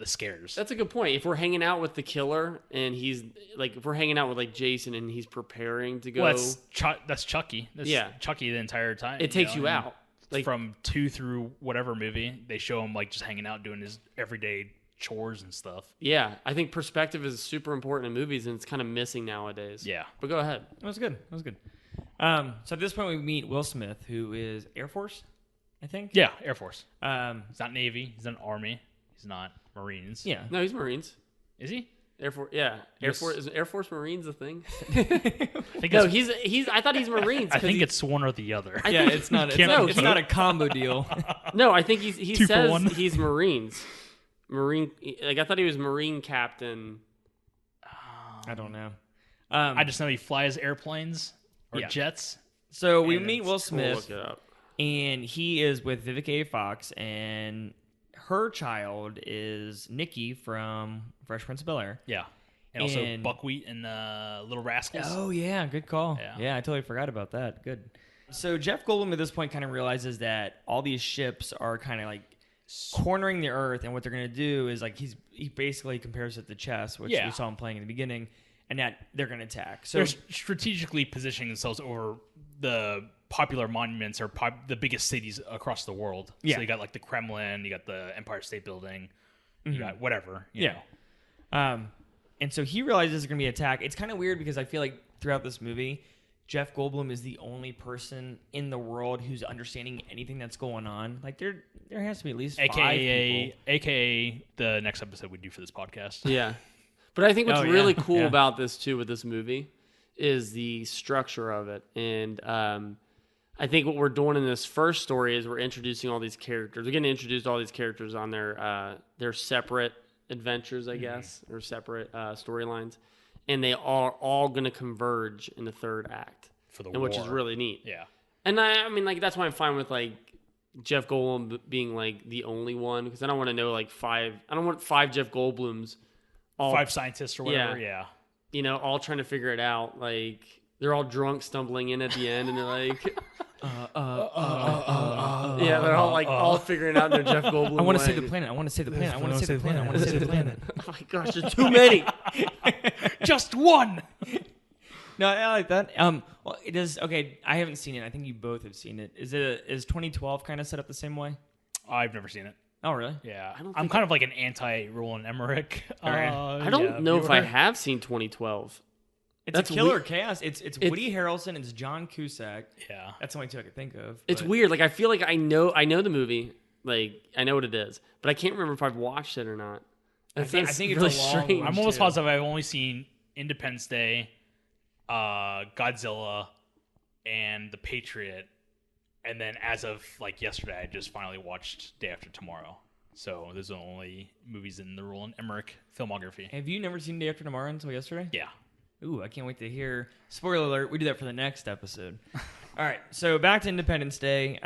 scares. That's a good point. If we're hanging out with the killer and he's like, if we're hanging out with like Jason and he's preparing to go, that's Chucky. That's Chucky the entire time. It takes you out. Like from 2 through whatever movie, they show him like just hanging out doing his everyday chores and stuff. Yeah, I think perspective is super important in movies, and it's kind of missing nowadays. Yeah, but go ahead. That was good. So at this point, we meet Will Smith, who is Air Force, I think. Yeah, Air Force. He's not Navy. He's not Army. He's not Marines. Yeah, no, he's Marines. Is he? Air Force, yeah. Air Force is Air Force Marines a thing? No, he's. I thought he's Marines. I think it's one or the other. It's not. It's not a combo deal. No, I think he Two says for one. he's Marines. Marine. Like I thought he was Marine captain. I don't know. I just know he flies airplanes or jets. So we meet Will Smith, We'll look it up. and he is with Vivica A. Fox, and her child is Nikki from Fresh Prince of Bel-Air. Yeah. And also Buckwheat and Little Rascals. Oh, yeah. Good call. Yeah, I totally forgot about that. Good. So Jeff Goldblum at this point kind of realizes that all these ships are kind of like cornering the Earth, and what they're going to do is like he basically compares it to chess, which we saw him playing in the beginning, and that they're going to attack. So they're strategically positioning themselves over the popular monuments or the biggest cities across the world. Yeah. So you got like the Kremlin, you got the Empire State Building, you got whatever. You know. And so he realizes there's going to be an attack. It's kind of weird because I feel like throughout this movie, Jeff Goldblum is the only person in the world who's understanding anything that's going on. Like there has to be at least five people. AKA the next episode we do for this podcast. Yeah. But I think what's really cool about this too with this movie is the structure of it. And I think what we're doing in this first story is we're introducing all these characters. We're getting introduced all these characters on their separate adventures, I guess, or separate storylines. And they are all going to converge in the third act, which is really neat. Yeah. And I mean, like, that's why I'm fine with, like, Jeff Goldblum being, like, the only one, because I don't want to know, like, I don't want 5 Jeff Goldblums. All 5 scientists or whatever, yeah. You know, all trying to figure it out. Like, they're all drunk, stumbling in at the end, and they're like... yeah, they're all, like, all figuring out their Jeff Goldblum I want to way. save the planet. I want to save the planet. I want to save the planet. I want to save the planet. Oh, my gosh, there's too many. Just one. No, I like that. Well, it is okay. I haven't seen it. I think you both have seen it. Is 2012 kind of set up the same way? I've never seen it. Oh, really? Yeah, I'm kind of like an anti-Roland Emmerich. I don't know if I have seen 2012. It's a killer cast. It's Woody Harrelson. It's John Cusack. Yeah, that's the only two I could think of. It's weird. Like I feel like I know the movie. Like I know what it is, but I can't remember if I've watched it or not. I think it's really a long strange. I'm almost positive I've only seen Independence Day, Godzilla, and The Patriot, and then as of like yesterday, I just finally watched Day After Tomorrow. So those are the only movies in the Roland Emmerich filmography. Have you never seen Day After Tomorrow until yesterday? Yeah. Ooh, I can't wait to hear. Spoiler alert, we do that for the next episode. All right, so back to Independence Day.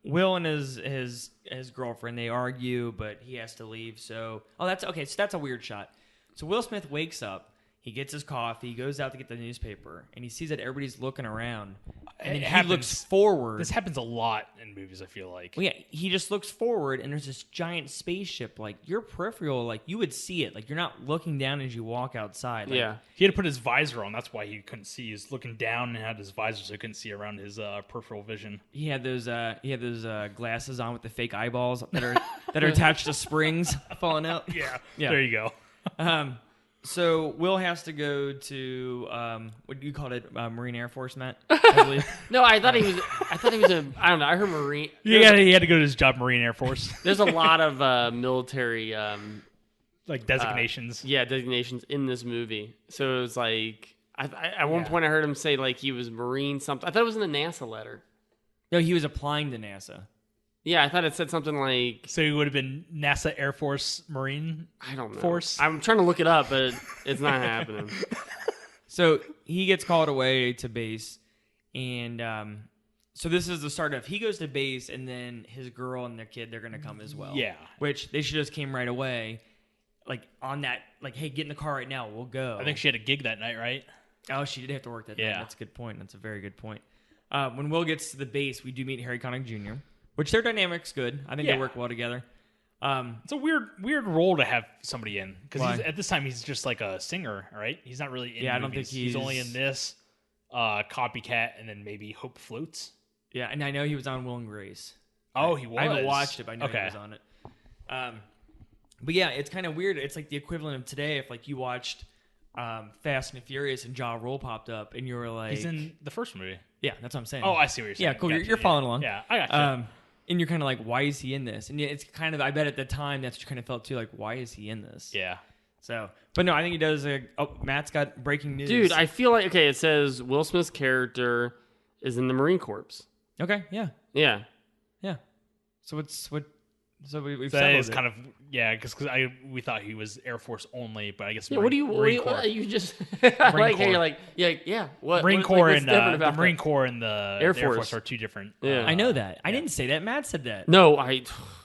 Will and his girlfriend, they argue, but he has to leave. So, that's okay. So that's a weird shot. So Will Smith wakes up. He gets his coffee, he goes out to get the newspaper, and he sees that everybody's looking around. And then he looks forward. This happens a lot in movies, I feel like. Well, yeah, he just looks forward, and there's this giant spaceship. Like, your peripheral, like, you would see it. Like, you're not looking down as you walk outside. Like, yeah. He had to put his visor on. That's why he couldn't see. He was looking down and had his visor, so he couldn't see around his peripheral vision. He had those glasses on with the fake eyeballs that are attached to springs falling out. Yeah. There you go. So Will has to go to what you called it, Marine Air Force, Matt? I believe. No, I thought he was a. I don't know. I heard Marine. Yeah, he had to go to his job, Marine Air Force. There's a lot of military like designations. Designations in this movie. So it was like at one point I heard him say like he was Marine something. I thought it was in the NASA letter. No, he was applying to NASA. Yeah, I thought it said something like... So he would have been NASA Air Force Marine I don't know. Force? I'm trying to look it up, but it's not happening. So he gets called away to base, and so this is the start of... He goes to base, and then his girl and their kid, they're going to come as well. Yeah. Which they should just came right away. Like, on that... Like, hey, get in the car right now. We'll go. I think she had a gig that night, right? Oh, she did have to work that night. Yeah. That's a good point. That's a very good point. When Will gets to the base, we do meet Harry Connick Jr., which their dynamic's good. I think they work well together. It's a weird role to have somebody in because at this time he's just like a singer, right? He's not really in. Yeah, movies. I don't think he's only in this, Copycat, and then maybe Hope Floats. Yeah, and I know he was on Will and Grace. Oh, he was. I haven't watched it, but I know he was on it. But yeah, it's kind of weird. It's like the equivalent of today if like you watched Fast and Furious and Ja Rule popped up and you were like, he's in the first movie. Yeah, that's what I'm saying. Oh, I see what you're saying. Yeah, cool. You're following along. Yeah, I got you. And you're kind of like, why is he in this? And it's kind of, I bet at the time that's what you kind of felt too, like, why is he in this? Yeah. So, but no, I think he does. Matt's got breaking news. Dude, I feel like, okay, it says Will Smith's character is in the Marine Corps. Okay, yeah. Yeah. Yeah. So we've So that settled is it. kind of because we thought he was Air Force only, but I guess Yeah, Marine Corps. you just like Corps. hey, you're like yeah. What Marine what, Corps like, and different the about Marine that? Corps and the Air Air Force Force are two different. Yeah. I know that. I didn't say that. Matt said that. No, I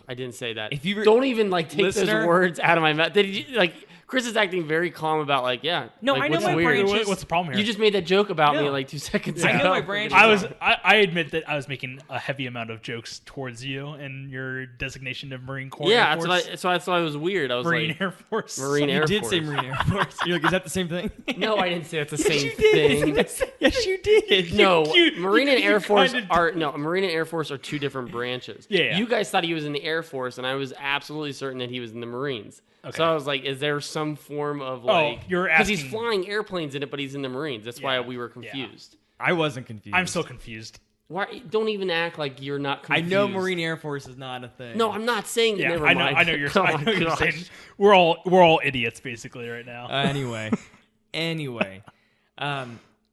didn't say that. If you don't even like take listener, those words out of my mouth. Did you like? Chris is acting very calm about like No, like, I know what's my weird? brain. What's the problem here? You just made that joke about me No. like 2 seconds I ago. know my brain. I admit that I was making a heavy amount of jokes towards you and your designation of Marine Corps. Yeah, Air that's Force. what I thought it was weird. I was Marine like, Air Force. Marine Air You did Force. say Marine Air Force. You're like, is that the same thing? No, I didn't say it's the Yes, same you did. thing. Yes, you did. No, You- Marine and you Air Force kinda Marine and Air Force are two different branches. Yeah. You guys thought he was in the Air Force, and I was absolutely certain that he was in the Marines. Okay. So I was like, is there some form of like... you're Because he's asking- flying airplanes in it, but he's in the Marines. That's why we were confused. I wasn't confused. I'm still confused. Why? Don't even act like you're not I confused. know Marine Air Force is not a thing. No, I'm not saying... Yeah, never I know. mind. I know you're. Oh I my know you're gosh. saying we're all idiots basically right now. Anyway.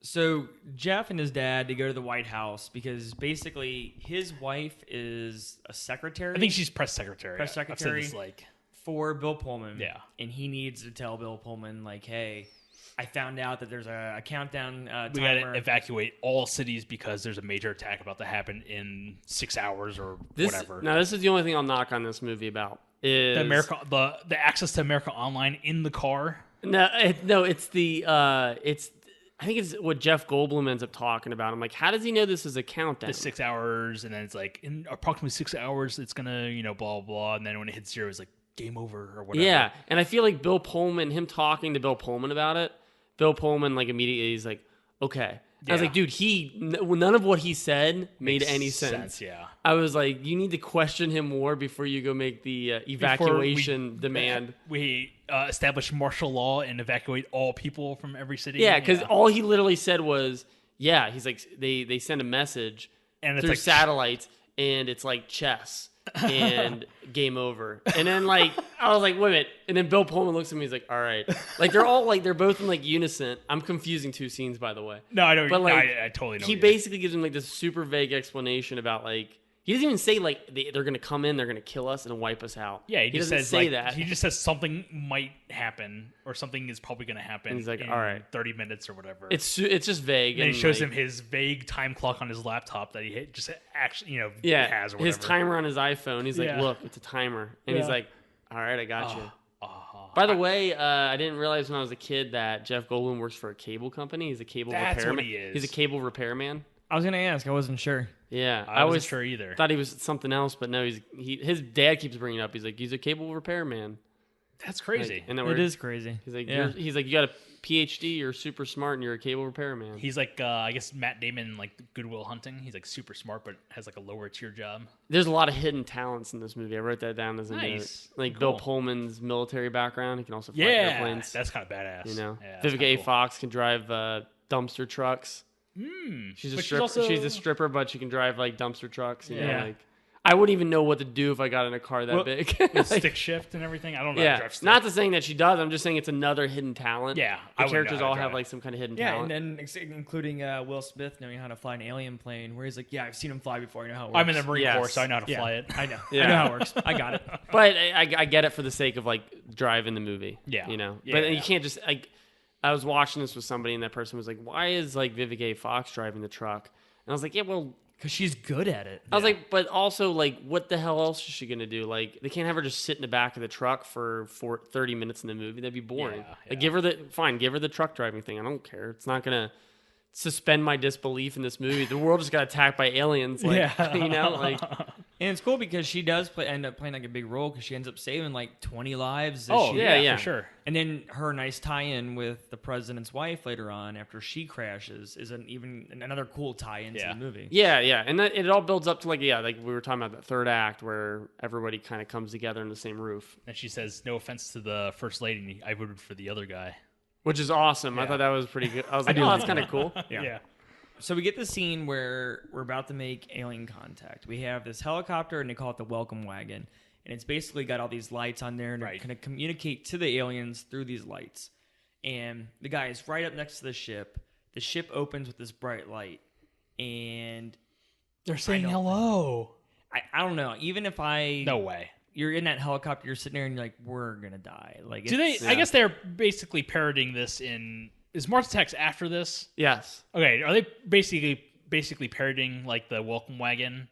So Jeff and his dad, they go to the White House because basically his wife is a secretary. I think she's press secretary. Press I've said secretary. this, like, for Bill Pullman. Yeah. And he needs to tell Bill Pullman, like, hey, I found out that there's a countdown we timer. got to evacuate all cities because there's a major attack about to happen in 6 hours or whatever. Now, this is the only thing I'll knock on this movie about. Is The access to America Online in the car. No, it's the I think it's what Jeff Goldblum ends up talking about. I'm like, how does he know this is a countdown? The 6 hours, and then it's like in approximately 6 hours, it's gonna blah blah, and then when it hits 0, it's like game over or whatever. Yeah, and I feel like Bill Pullman, him talking to Bill Pullman about it, Bill Pullman like immediately he's like, okay. I was like, dude, none of what he said made any sense. Yeah, I was like, you need to question him more before you go make the evacuation demand. We establish martial law and evacuate all people from every city. Yeah, because all he literally said was, yeah, he's like, they send a message and it's through like satellites, and it's like chess and game over. And then like I was like, wait a minute. And then Bill Pullman looks at me, he's like, all right. Like they're both in like unison. I'm confusing two scenes, by the way. No, I know, but like I totally know. He basically gives him like this super vague explanation about like he doesn't even say like they're gonna come in, they're gonna kill us and wipe us out. Yeah, he just doesn't says say like, that. He just says something might happen or something is probably going to happen. And he's like, in all right, 30 minutes or whatever. It's just vague. And he shows like, him his vague time clock on his laptop that he just actually has or whatever. His timer on his iPhone. He's like, Yeah. look, it's a timer, and he's like, all right, I got you. By the way, I didn't realize when I was a kid that Jeff Goldblum works for a cable company. He's a cable repairman. That's what he is. He's a cable repairman. I was gonna ask. I wasn't sure. Yeah, I wasn't sure either. Thought he was something else, but no, his dad keeps bringing it up. He's like, he's a cable repairman. That's crazy. Like, It is crazy. He's like, you got a PhD, you're super smart, and you're a cable repairman. He's like, I guess Matt Damon in like Good Will Hunting. He's like super smart, but has like a lower tier job. There's a lot of hidden talents in this movie. I wrote that down as a nice. note. Like Cool. Bill Pullman's military background. He can also fly airplanes. That's kind of badass. You know, yeah, Vivica A. Fox can drive dumpster trucks. She's a stripper. She's a stripper, but she can drive like dumpster trucks. You know, like I wouldn't even know what to do if I got in a car that big. Stick shift and everything. I don't know. Yeah, not to saying that she does. I'm just saying it's another hidden talent. Yeah, the characters all have like some kind of hidden talent. Yeah, and then including Will Smith knowing how to fly an alien plane, where he's like, "Yeah, I've seen him fly before. I know how it works." I'm in the Marine Corps, so I know how to fly it. I know. Yeah. I know how it works. I got it. But I get it for the sake of like driving the movie. Yeah, you know. Yeah, but you can't just like. I was watching this with somebody, and that person was like, "Why is like Vivica A. Fox driving the truck?" And I was like, "Yeah, well." Because she's good at it. I was like, but also, like, what the hell else is she going to do? Like, they can't have her just sit in the back of the truck for 30 minutes in the movie. That'd be boring. Like, give her the truck driving thing. I don't care. It's not going to suspend my disbelief in this movie. The world just got attacked by aliens. Like, you know, like. And it's cool because she does end up playing like a big role because she ends up saving like 20 lives. Yeah, for sure. And then her nice tie-in with the president's wife later on after she crashes is another cool tie-in to the movie. Yeah, and it all builds up to like we were talking about that third act where everybody kind of comes together in the same roof. And she says, "No offense to the first lady, I voted for the other guy," which is awesome. Yeah. I thought that was pretty good. I was like, oh, that's kind of cool. Yeah. So we get the scene where we're about to make alien contact. We have this helicopter, and they call it the welcome wagon. And it's basically got all these lights on there, and they're going to communicate to the aliens through these lights. And the guy is right up next to the ship. The ship opens with this bright light. And they're saying hello. I don't know. Even if No way. You're in that helicopter, you're sitting there, and you're like, we're going to die. Like, do they? Yeah. I guess they're basically parodying this in... Is Mars Attacks after this? Yes. Okay. Are they basically parodying like the welcome wagon,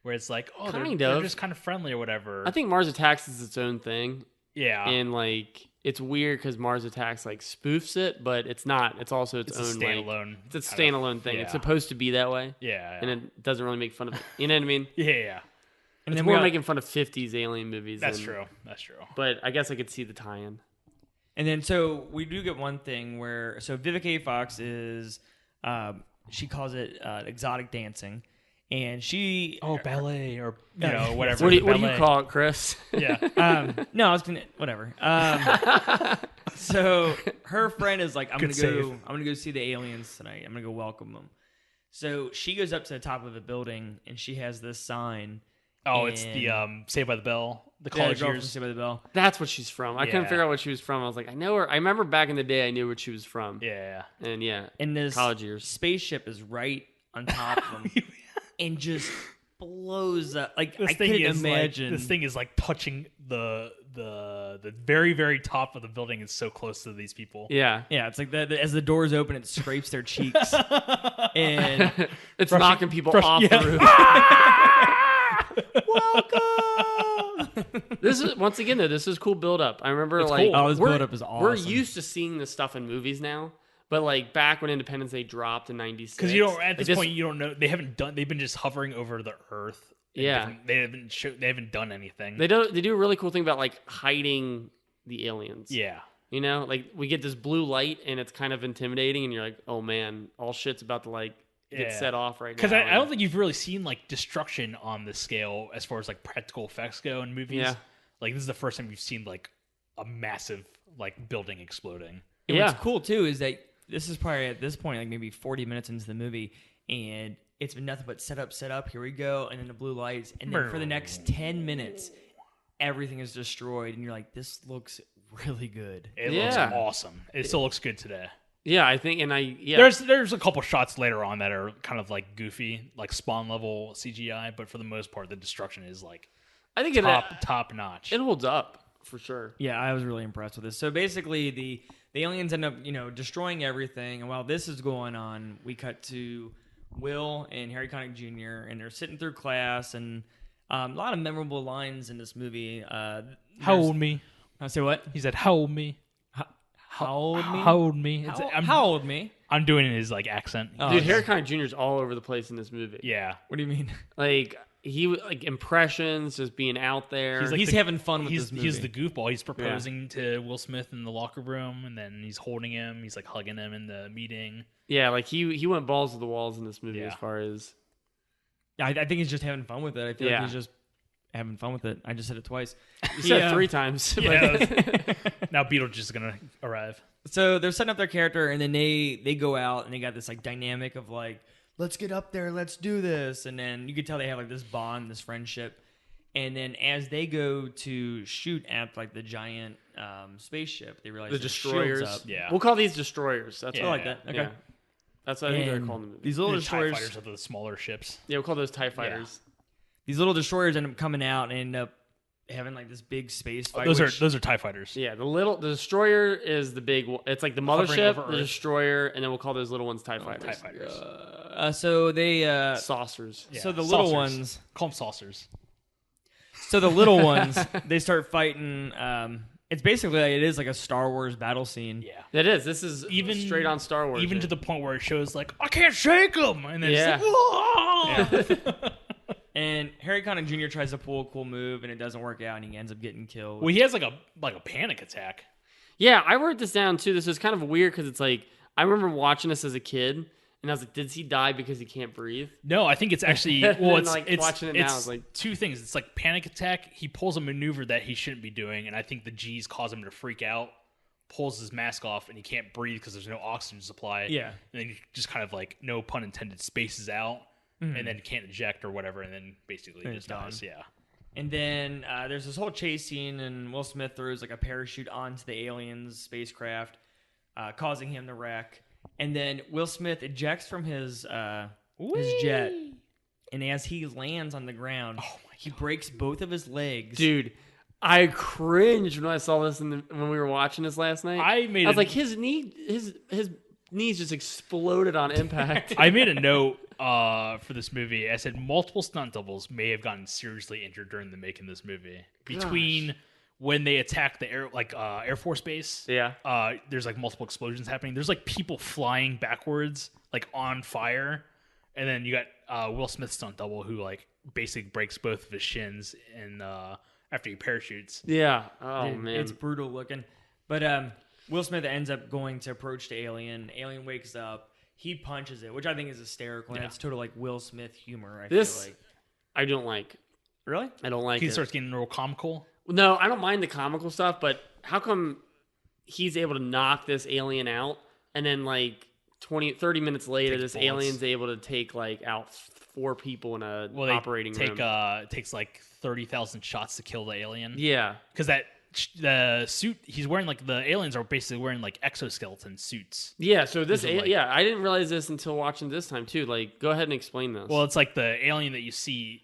where it's like, oh, they're just kind of friendly or whatever? I think Mars Attacks is its own thing. Yeah. And like it's weird because Mars Attacks like spoofs it, but it's not. It's also its own standalone. It's a standalone thing. Yeah. It's supposed to be that way. Yeah. And it doesn't really make fun of it. You know what I mean? Yeah. And it's more making fun of 50s alien movies. That's true. But I guess I could see the tie-in. And then, so we do get one thing where, so Vivica A. Fox is, she calls it exotic dancing, and she ballet or whatever. What do you call it, Chris? Yeah. No, I was gonna whatever. So her friend is like, I'm gonna go see the aliens tonight. I'm gonna go welcome them. So she goes up to the top of the building, and she has this sign. Oh, it's the Saved by the Bell, the college girl years. from Saved by the Bell. That's what she's from. I couldn't figure out what she was from. I was like, I know her. I remember back in the day, I knew what she was from. Yeah. And and this college years. Spaceship is right on top of them, and just blows up. Like this I couldn't imagine. Like, this thing is like touching the very, very top of the building. Is so close to these people. Yeah. It's like as the doors open, it scrapes their cheeks, and it's knocking people off the roof. Welcome. This is once again though. This is cool build up. I remember it's like cool. This build up is awesome. We're used to seeing this stuff in movies now, but like back when Independence Day dropped in '96, because you don't at this point you don't know they haven't done. They've been just hovering over the Earth. Yeah, they haven't done anything. They do a really cool thing about like hiding the aliens. Yeah. You know, like we get this blue light and it's kind of intimidating, and you're like, oh man, all shit's about to like get set off right now. Because I don't think you've really seen like destruction on this scale as far as like practical effects go in movies. Yeah. Like this is the first time you've seen like a massive like building exploding. And what's cool too is that this is probably at this point like maybe 40 minutes into the movie, and it's been nothing but set up, here we go, and then the blue lights, and then for the next 10 minutes, everything is destroyed, and you're like, this looks really good. It looks awesome. It still looks good today. Yeah, I think, there's a couple shots later on that are kind of like goofy, like Spawn level CGI, but for the most part, the destruction is like I think top notch. It holds up for sure. Yeah, I was really impressed with this. So basically, the aliens end up destroying everything, and while this is going on, we cut to Will and Harry Connick Jr. and they're sitting through class, and a lot of memorable lines in this movie. How old me? I say what? He said, "Hold me, Hold me. hold me." Hold me. I'm doing his like accent. Dude, okay. Harry Connick Jr. is all over the place in this movie. Yeah, What do you mean? Like impressions, just being out there. He's having fun with this movie. He's the goofball. He's proposing to Will Smith in the locker room, and then he's holding him. He's like hugging him in the meeting. Yeah, like he went balls to the walls in this movie Yeah. as far as. I think he's just having fun with it. I feel Yeah. like he's just having fun with it. I just said it twice. You said it 3 times. Yeah. Now Beetlejuice is gonna arrive. So they're setting up their character, and then they go out, and they got this like dynamic of like, let's get up there, let's do this, and then you could tell they have like this bond, this friendship, and then as they go to shoot at like the giant spaceship, they realize The there's destroyers. shields up. Yeah. We'll call these destroyers. That's I what like that. Okay. Yeah. That's what I think they're And calling them. these little The TIE destroyers. fighters are the smaller ships. Yeah, we'll call those TIE fighters. These little destroyers end up coming out and end up having like this big space fight. Those which- are TIE fighters. Yeah, the destroyer is the big one. It's like the Hovering mothership, over the Earth. destroyer, and then we'll call those little ones TIE fighters. TIE fighters. So they Saucers. Yeah. so the little Saucers. ones. Call them saucers. So the little ones, they start fighting. It's basically like, it is like a Star Wars battle scene. Yeah. It is. This is Even straight on Star Wars. Even yeah. to the point where it shows like I can't shake them, and then Yeah. it's like, whoa! And Harry Connick Jr. tries to pull a cool move, and it doesn't work out, and he ends up getting killed. Well, he has like a panic attack. Yeah, I wrote this down too. This was kind of weird because it's like I remember watching this as a kid, and I was like, "Did he die because he can't breathe?" No, I think it's actually And well, then, it's like, it's, watching it now, it's it's like- two things. It's like panic attack. He pulls a maneuver that he shouldn't be doing, and I think the G's cause him to freak out. Pulls his mask off, and he can't breathe because there's no oxygen supply. Yeah. and then he just kind of like, no pun intended, spaces out, and then can't eject or whatever, and then basically Then just it's dies. done. Yeah. And then there's this whole chase scene, and Will Smith throws like a parachute onto the alien's spacecraft, causing him to wreck. And then Will Smith ejects from his jet, and as he lands on the ground, he breaks both of his legs. Dude, I cringed when I saw this when we were watching this last night. I was like, his knees just exploded on impact. I made a note for this movie. I said multiple stunt doubles may have gotten seriously injured during the making of this movie. Between when they attack the Air Force Base, there's like multiple explosions happening. There's like people flying backwards, like on fire, and then you got Will Smith's stunt double who like basically breaks both of his shins and after he parachutes. Yeah. Oh Dude, man, it's brutal looking. But Will Smith ends up going to approach the alien. Alien wakes up. He punches it, which I think is hysterical. And it's total like Will Smith humor. I feel like. I don't like. Really? I don't like He it. starts getting real comical. No, I don't mind the comical stuff, but how come he's able to knock this alien out, and then like 30 minutes later, Takes this bullets. alien's able to take like out 4 people in a operating room? It takes like 30,000 shots to kill the alien. Yeah. Because the suit he's wearing, like the aliens are basically wearing like exoskeleton suits. Yeah, so this, These are, like- I didn't realize this until watching this time too. Like, go ahead and explain this. Well, it's like the alien that you see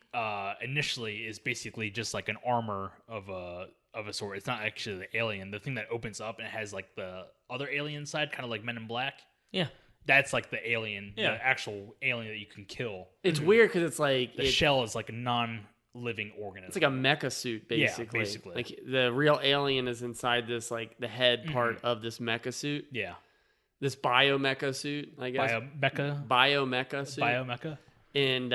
initially is basically just like an armor of a sort. It's not actually the alien. The thing that opens up and it has like the other alien side, kind of like Men in Black. Yeah. That's like the alien, Yeah. the actual alien that you can kill. it's weird because it's like The shell is like a non-living organism. it's like a mecha suit, basically. basically. Like the real alien is inside this, like the head part of this mecha suit, yeah, this biomecha suit, I guess. Biomecha suit. Biomecha. And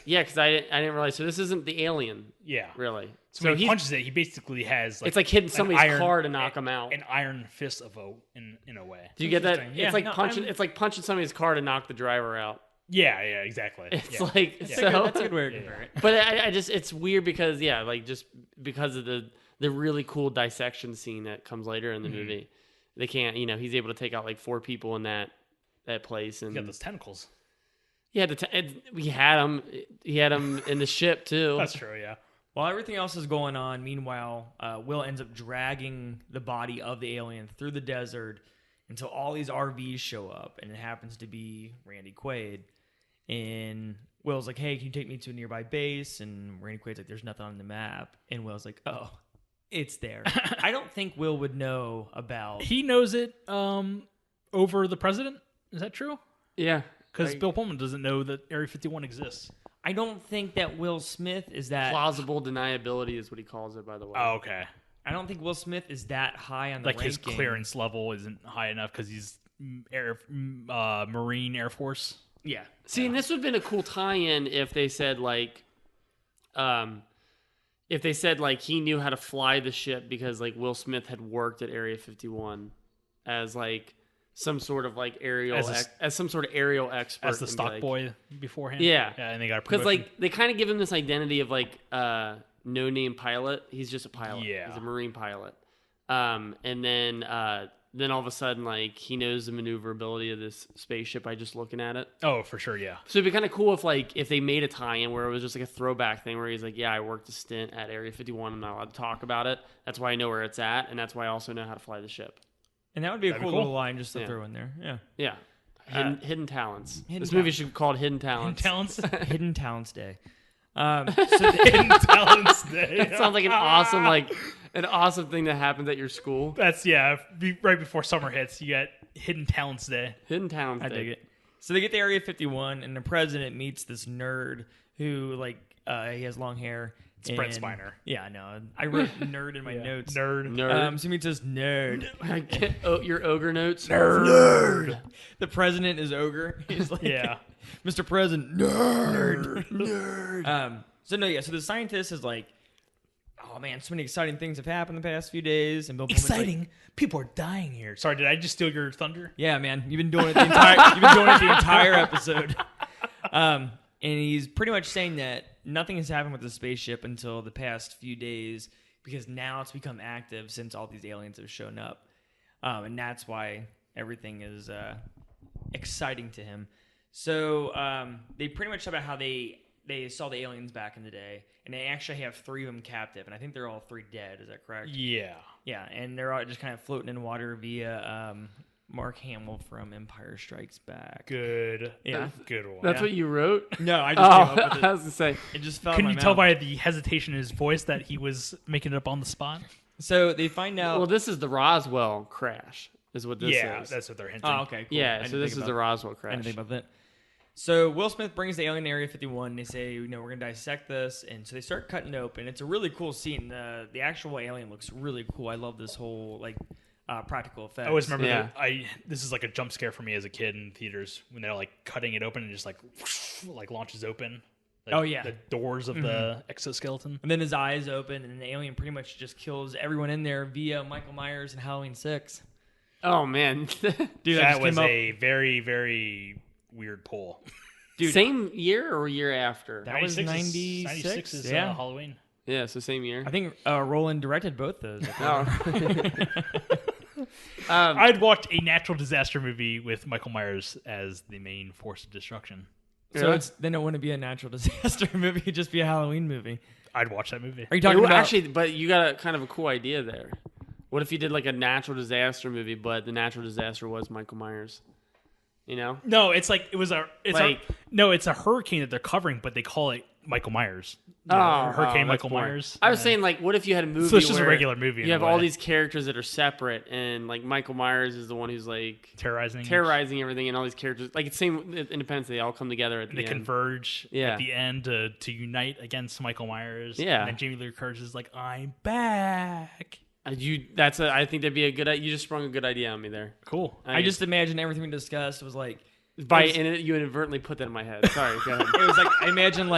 because I didn't realize. So this isn't the alien, Yeah. really. So when he punches it, he basically has like it's like hitting an somebody's iron- car to knock him out. an iron fist of in a way. Do you get that? Interesting. Yeah, it's like no, punching. I'm- It's like punching somebody's car to knock the driver out. Yeah, exactly. It's yeah. like That's so. a good way to compare it. But I just it's weird because just because of the really cool dissection scene that comes later in the movie, they can't. He's able to take out like 4 people in that place, and He got those tentacles. he had he had him. He had him in the ship too. That's true. Yeah. While everything else is going on, meanwhile, Will ends up dragging the body of the alien through the desert until all these RVs show up, and it happens to be Randy Quaid. And Will's like, "Hey, can you take me to a nearby base?" And Randy Quaid's like, "There's nothing on the map." And Will's like, "Oh, it's there." I don't think Will would know about. He knows it over the president. Is that true? Yeah, Because Bill Pullman doesn't know that Area 51 exists. I don't think that Will Smith is that. plausible deniability is what he calls it. By the way. Oh, okay. I don't think Will Smith is that high on the ranking. His clearance level isn't high enough because he's Marine Air Force. Yeah. See, and this would have been a cool tie-in if they said like, he knew how to fly the ship because like Will Smith had worked at Area 51 as like some sort of like as some sort of aerial expert, as the stock boy beforehand. Yeah, and they got because like they kind of give him this identity of like no-name pilot. He's just a pilot. Yeah, he's a Marine pilot. And then all of a sudden, like, he knows the maneuverability of this spaceship by just looking at it. Oh, for sure, yeah. So it'd be kind of cool if they made a tie-in where it was just like a throwback thing where he's like, yeah, I worked a stint at Area 51. I'm not allowed to talk about it. That's why I know where it's at, and that's why I also know how to fly the ship. And that would be a cool little line just to throw in there. Yeah. Yeah. Hidden talents. This movie should be called Hidden Talents. Hidden Talents Day. Hidden Talents Day. It sounds like an awesome thing that happens at your school. That's right before summer hits. You got Hidden Talents Day. Hidden Talents Day. I dig it. So they get to Area 51, and the president meets this nerd who, he has long hair. It's Brent Spiner. Yeah, I know. I wrote nerd in my notes. Nerd. So he meets this nerd. Your ogre notes? Nerd. The president is ogre. He's like, Mr. President, nerd. So the scientist is like, oh man, so many exciting things have happened the past few days. And Bill Pullman's exciting. People are dying here. Sorry, did I just steal your thunder? Yeah, man. You've been doing it the entire episode. And he's pretty much saying that nothing has happened with the spaceship until the past few days because now it's become active since all these aliens have shown up. And that's why everything is exciting to him. So they pretty much talk about how they saw the aliens back in the day, and they actually have 3 of them captive, and I think they're all 3 dead. Is that correct? Yeah. Yeah, and they're all just kind of floating in water via Mark Hamill from Empire Strikes Back. Good. Yeah. Good one. That's what you wrote? No, I just came up with it. I was going to say. It just fell Couldn't in you my tell mouth. by the hesitation in his voice that he was making it up on the spot? So they find out... Well, this is the Roswell crash, is what this is. Yeah, that's what they're hinting. Oh, okay, cool. Yeah, so this is the Roswell crash. I didn't think about that. So Will Smith brings the alien to Area 51. They say, we're going to dissect this. And so they start cutting it open. It's a really cool scene. The actual alien looks really cool. I love this whole, practical effect. I always remember this is like a jump scare for me as a kid in theaters when they're like cutting it open and just like launches open. The doors of the exoskeleton. And then his eyes open and the alien pretty much just kills everyone in there via Michael Myers and Halloween 6. Oh, man. Dude, that was a very, very weird pull. Dude, same year or year after? That was 96. 96 is Halloween. Yeah, so same year. I think Roland directed both those. I'd watch a natural disaster movie with Michael Myers as the main force of destruction. So then it wouldn't be a natural disaster movie; it'd just be a Halloween movie. I'd watch that movie. Are you talking about actually? But you got a kind of a cool idea there. What if you did like a natural disaster movie, but the natural disaster was Michael Myers? You know? No, it's a hurricane that they're covering, but they call it Michael Myers. Hurricane Michael Myers. I was saying, what if you had a movie? So it's just a regular movie. You have all these characters that are separate, and Michael Myers is the one who's terrorizing everything, and all these characters, it's same Independence Day, they all come together at the end. They converge at the end to unite against Michael Myers. Yeah, and then Jamie Lee Curtis is like, "I'm back." I think that'd be a good. You just sprung a good idea on me there. Cool. I just imagine everything we discussed was like you inadvertently put that in my head. Sorry, go ahead. It was I imagine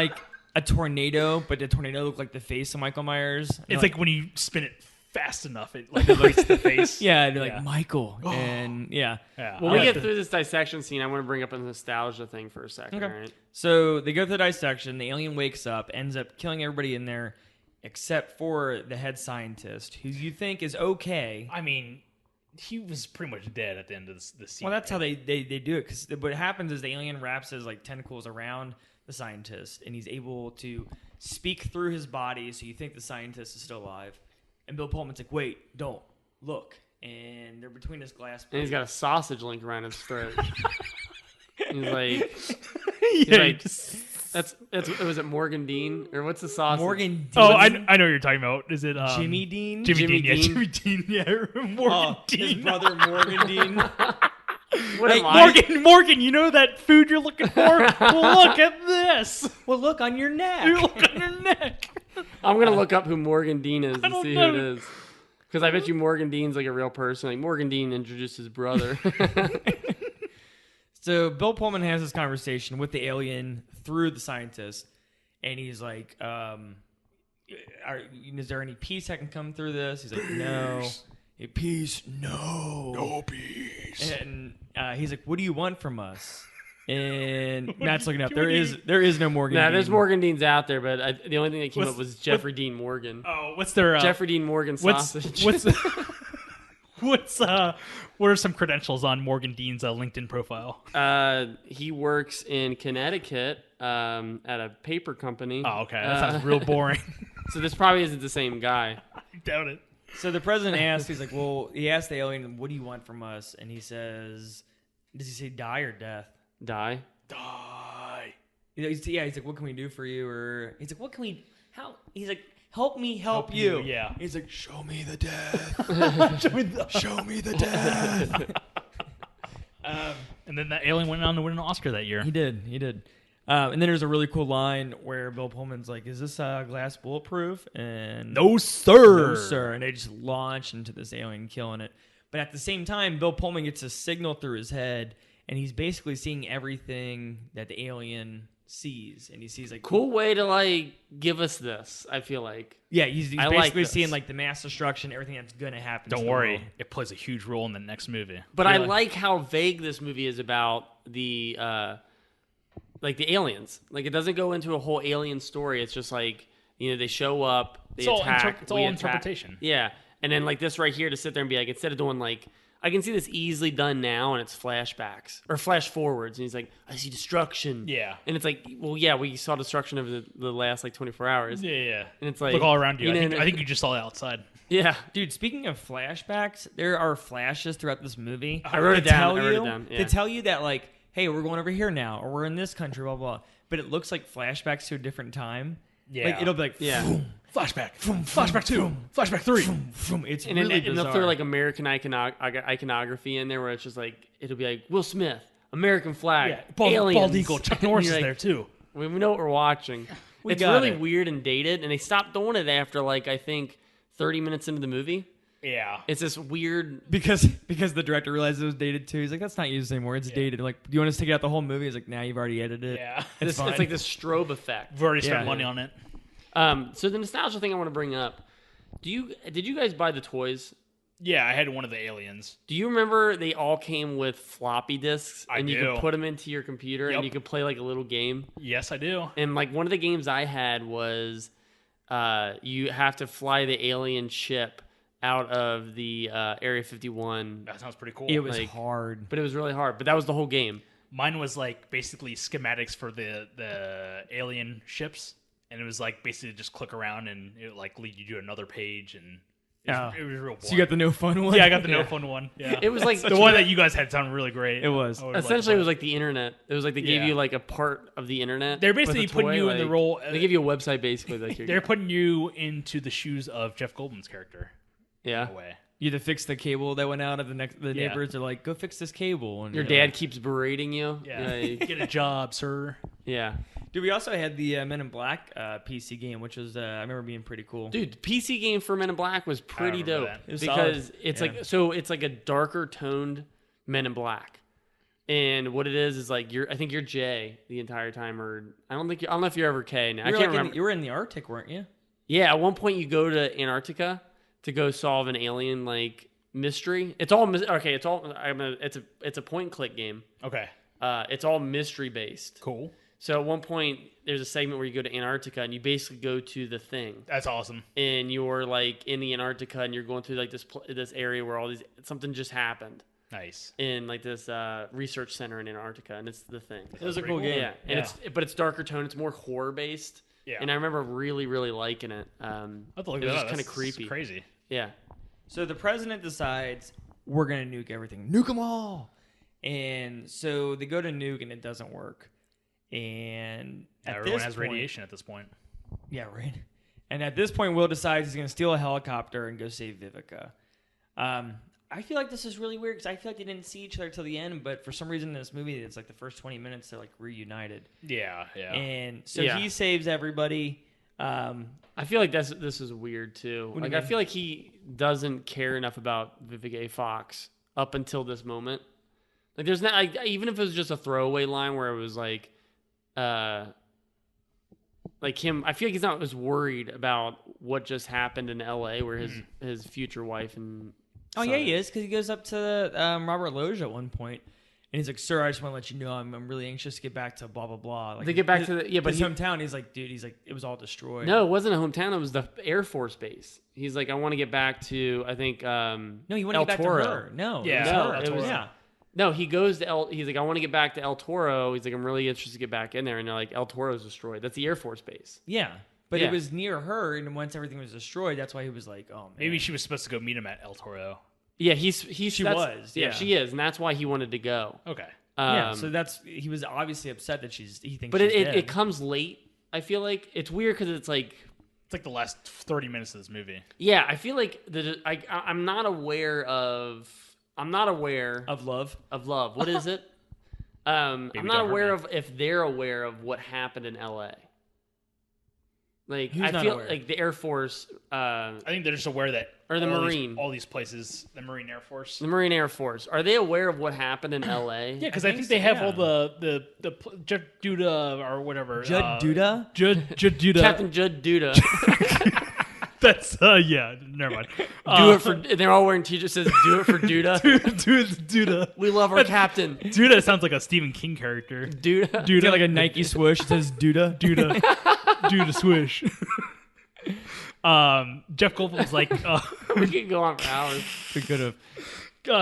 a tornado, but the tornado looked like the face of Michael Myers. It's like when you spin it fast enough, it looks the face. Yeah, it'd be Michael, and yeah. When we get through this dissection scene, I want to bring up a nostalgia thing for a second. Okay. Right? So they go through the dissection. The alien wakes up, ends up killing everybody in there, except for the head scientist, who you think is okay. I mean, he was pretty much dead at the end of the scene. Well, that's how they do it. Because what happens is the alien wraps his tentacles around the scientist, and he's able to speak through his body, so you think the scientist is still alive. And Bill Pullman's like, "Wait, don't look." And they're between his glass. And he's got a sausage link around his throat. He's like, was it Morgan Dean or what's the sausage? Morgan Dean. Oh, I know what you're talking about. Is it Jimmy Dean? Jimmy Dean. Yeah, Morgan Dean. His brother Morgan Dean. Morgan, you know that food you're looking for? Well, look at this. Well, look on your neck. Look on your neck. I'm gonna look up who Morgan Dean is and see who it is. Because I bet you Morgan Dean's like a real person. Like Morgan Dean introduced his brother. So Bill Pullman has this conversation with the alien through the scientist, and he's like, is there any peace that can come through this? He's like, no. Hey, peace? No. No peace. And he's like, what do you want from us? And Matt's looking up. There is no Morgan Dean. There's Morgan Deans out there, but the only thing that came up was Jeffrey Dean Morgan. Oh, what's their... Jeffrey Dean Morgan sausage. What are some credentials on Morgan Dean's LinkedIn profile? He works in Connecticut at a paper company. Oh, okay. That sounds real boring. So this probably isn't the same guy. I doubt it. So the president asks, he's like, well, he asked the alien, what do you want from us? And he says, does he say die or death? Die. He's like, what can we do for you? Or he's like, what can we, how? He's like, help me help you. Yeah. He's like, show me the death. show me the death. And then that alien went on to win an Oscar that year. He did. And then there's a really cool line where Bill Pullman's like, is this glass bulletproof? And No, sir. No, sir. And they just launch into this alien, killing it. But at the same time, Bill Pullman gets a signal through his head, and he's basically seeing everything that the alien sees. And he sees like... Cool way to like give us this, I feel like. Yeah, he's I basically like seeing like the mass destruction, everything that's going to happen. Don't worry. It plays a huge role in the next movie. But I like how vague this movie is about the aliens. Like, it doesn't go into a whole alien story. It's just like, they show up, they attack. It's all interpretation. Yeah. And then like this right here to sit there and be like, instead of doing like, I can see this easily done now, and it's flashbacks or flash forwards. And he's like, I see destruction. Yeah. And it's like, well, yeah, we saw destruction over the last like 24 hours. Yeah. And it's like, look all around you. I think you just saw it outside. Yeah. Dude, speaking of flashbacks, there are flashes throughout this movie. I wrote it down. To tell you that, like, hey, we're going over here now, or we're in this country, blah, blah. But it looks like flashbacks to a different time. Yeah. Like, it'll be like, Flashback. Flashback 2. Flashback 3. It's and really then bizarre. they'll throw like American iconography in there where it's just like, it'll be like Will Smith, American flag, aliens. Bald Eagle. Chuck Norris is there too. We know what we're watching. It's really weird and dated, and they stopped doing it after like, I think 30 minutes into the movie. Yeah. It's this weird... Because the director realized it was dated too. He's like, that's not used anymore. It's dated. Like, do you want us to take out the whole movie? He's like, nah, you've already edited it. Yeah. It's like this strobe effect. We've already spent money on it. So the nostalgia thing I want to bring up. Did you guys buy the toys? Yeah, I had one of the aliens. Do you remember they all came with floppy disks? I and you do. could put them into your computer and you could play like a little game? Yes, I do. And like one of the games I had was you have to fly the alien ship out of the Area 51. That sounds pretty cool. It was hard. But it was really hard. But that was the whole game. Mine was like basically schematics for the alien ships. And it was like basically just click around and it would like lead you to another page, and it was real boring. So you got the no fun one? Yeah, I got the no fun one. Yeah. It was like the one that you guys had sounded really great. It was. Essentially, it was like the internet. It was like they gave you like a part of the internet. They're basically putting you in the role. They give you a website basically. Like they're putting you into the shoes of Jeff Goldblum's character. Yeah. You had to fix the cable that went out of the neighbors are like, go fix this cable. And your dad keeps berating you. Yeah. Get a job, sir. Yeah. Dude, we also had the Men in Black PC game, which was I remember being pretty cool. Dude, the PC game for Men in Black was pretty dope because it's it's like a darker toned Men in Black, and what it is like I think you're Jay the entire time, or I don't know if you're ever K. Now I can't remember. You were in the Arctic, weren't you? Yeah, at one point you go to Antarctica to go solve an alien like mystery. It's all okay. It's a point and click game. Okay. It's all mystery based. Cool. So at one point, there's a segment where you go to Antarctica and you basically go to the thing. That's awesome. And you're like in the Antarctica and you're going through like this area where something just happened. Nice. In like this research center in Antarctica, and it's the thing. It was a cool game. Yeah, and it's darker tone. It's more horror based. Yeah. And I remember really, really liking it. I have to look it was that just kind of creepy. Crazy. Yeah. So the president decides we're gonna nuke everything. Nuke them all. And so they go to nuke and it doesn't work. And everyone has radiation at this point. Yeah, right. And at this point, Will decides he's going to steal a helicopter and go save Vivica. I feel like this is really weird because I feel like they didn't see each other till the end, but for some reason in this movie, it's like the first 20 minutes they're like reunited. Yeah. And so he saves everybody. I feel like this is weird too. Like I feel like he doesn't care enough about Vivica Fox up until this moment. Like there's not even if it was just a throwaway line where it was like him. I feel like he's not as worried about what just happened in L.A. where his future wife and son. Yeah, he is, because he goes up to Robert Loggia at one point. And he's like, "Sir, I just want to let you know I'm really anxious to get back to blah blah blah." Like, they get back to his hometown. He's like, "Dude, it was all destroyed." No, it wasn't a hometown. It was the Air Force base. He's like, "I want to get back to no, he wanted to get back to her. No, No, he goes to He's like, I want to get back to El Toro. He's like, I'm really interested to get back in there. And they're like, El Toro's destroyed. That's the Air Force base. Yeah, but it was near her, and once everything was destroyed, that's why he was like, "Oh man." Maybe she was supposed to go meet him at El Toro. Yeah, she was. Yeah, she is, and that's why he wanted to go. Okay. So he was obviously upset that he thinks. But she's dead. it comes late. I feel like it's weird because it's like the last 30 minutes of this movie. Yeah, I feel like I'm not aware of love. Of love. What is it? I'm not aware of if they're aware of what happened in L.A. Like Who's I feel aware? like the Air Force. I think they're just aware that or the Marine. All these places, the Marine Air Force. The Marine Air Force. Are they aware of what happened in L.A.? Yeah, because I think they have all the Judd Duda or whatever. Judd Duda? Judd Duda. Captain Judd Duda. That's never mind. Do it for. And they're all wearing t-shirts that says "Do it for Duda." Duda. We love our captain. Duda sounds like a Stephen King character. Duda. Like a Nike swoosh. It says Duda. Duda swish. Jeff Goldblum's like we could go on for hours. We could have.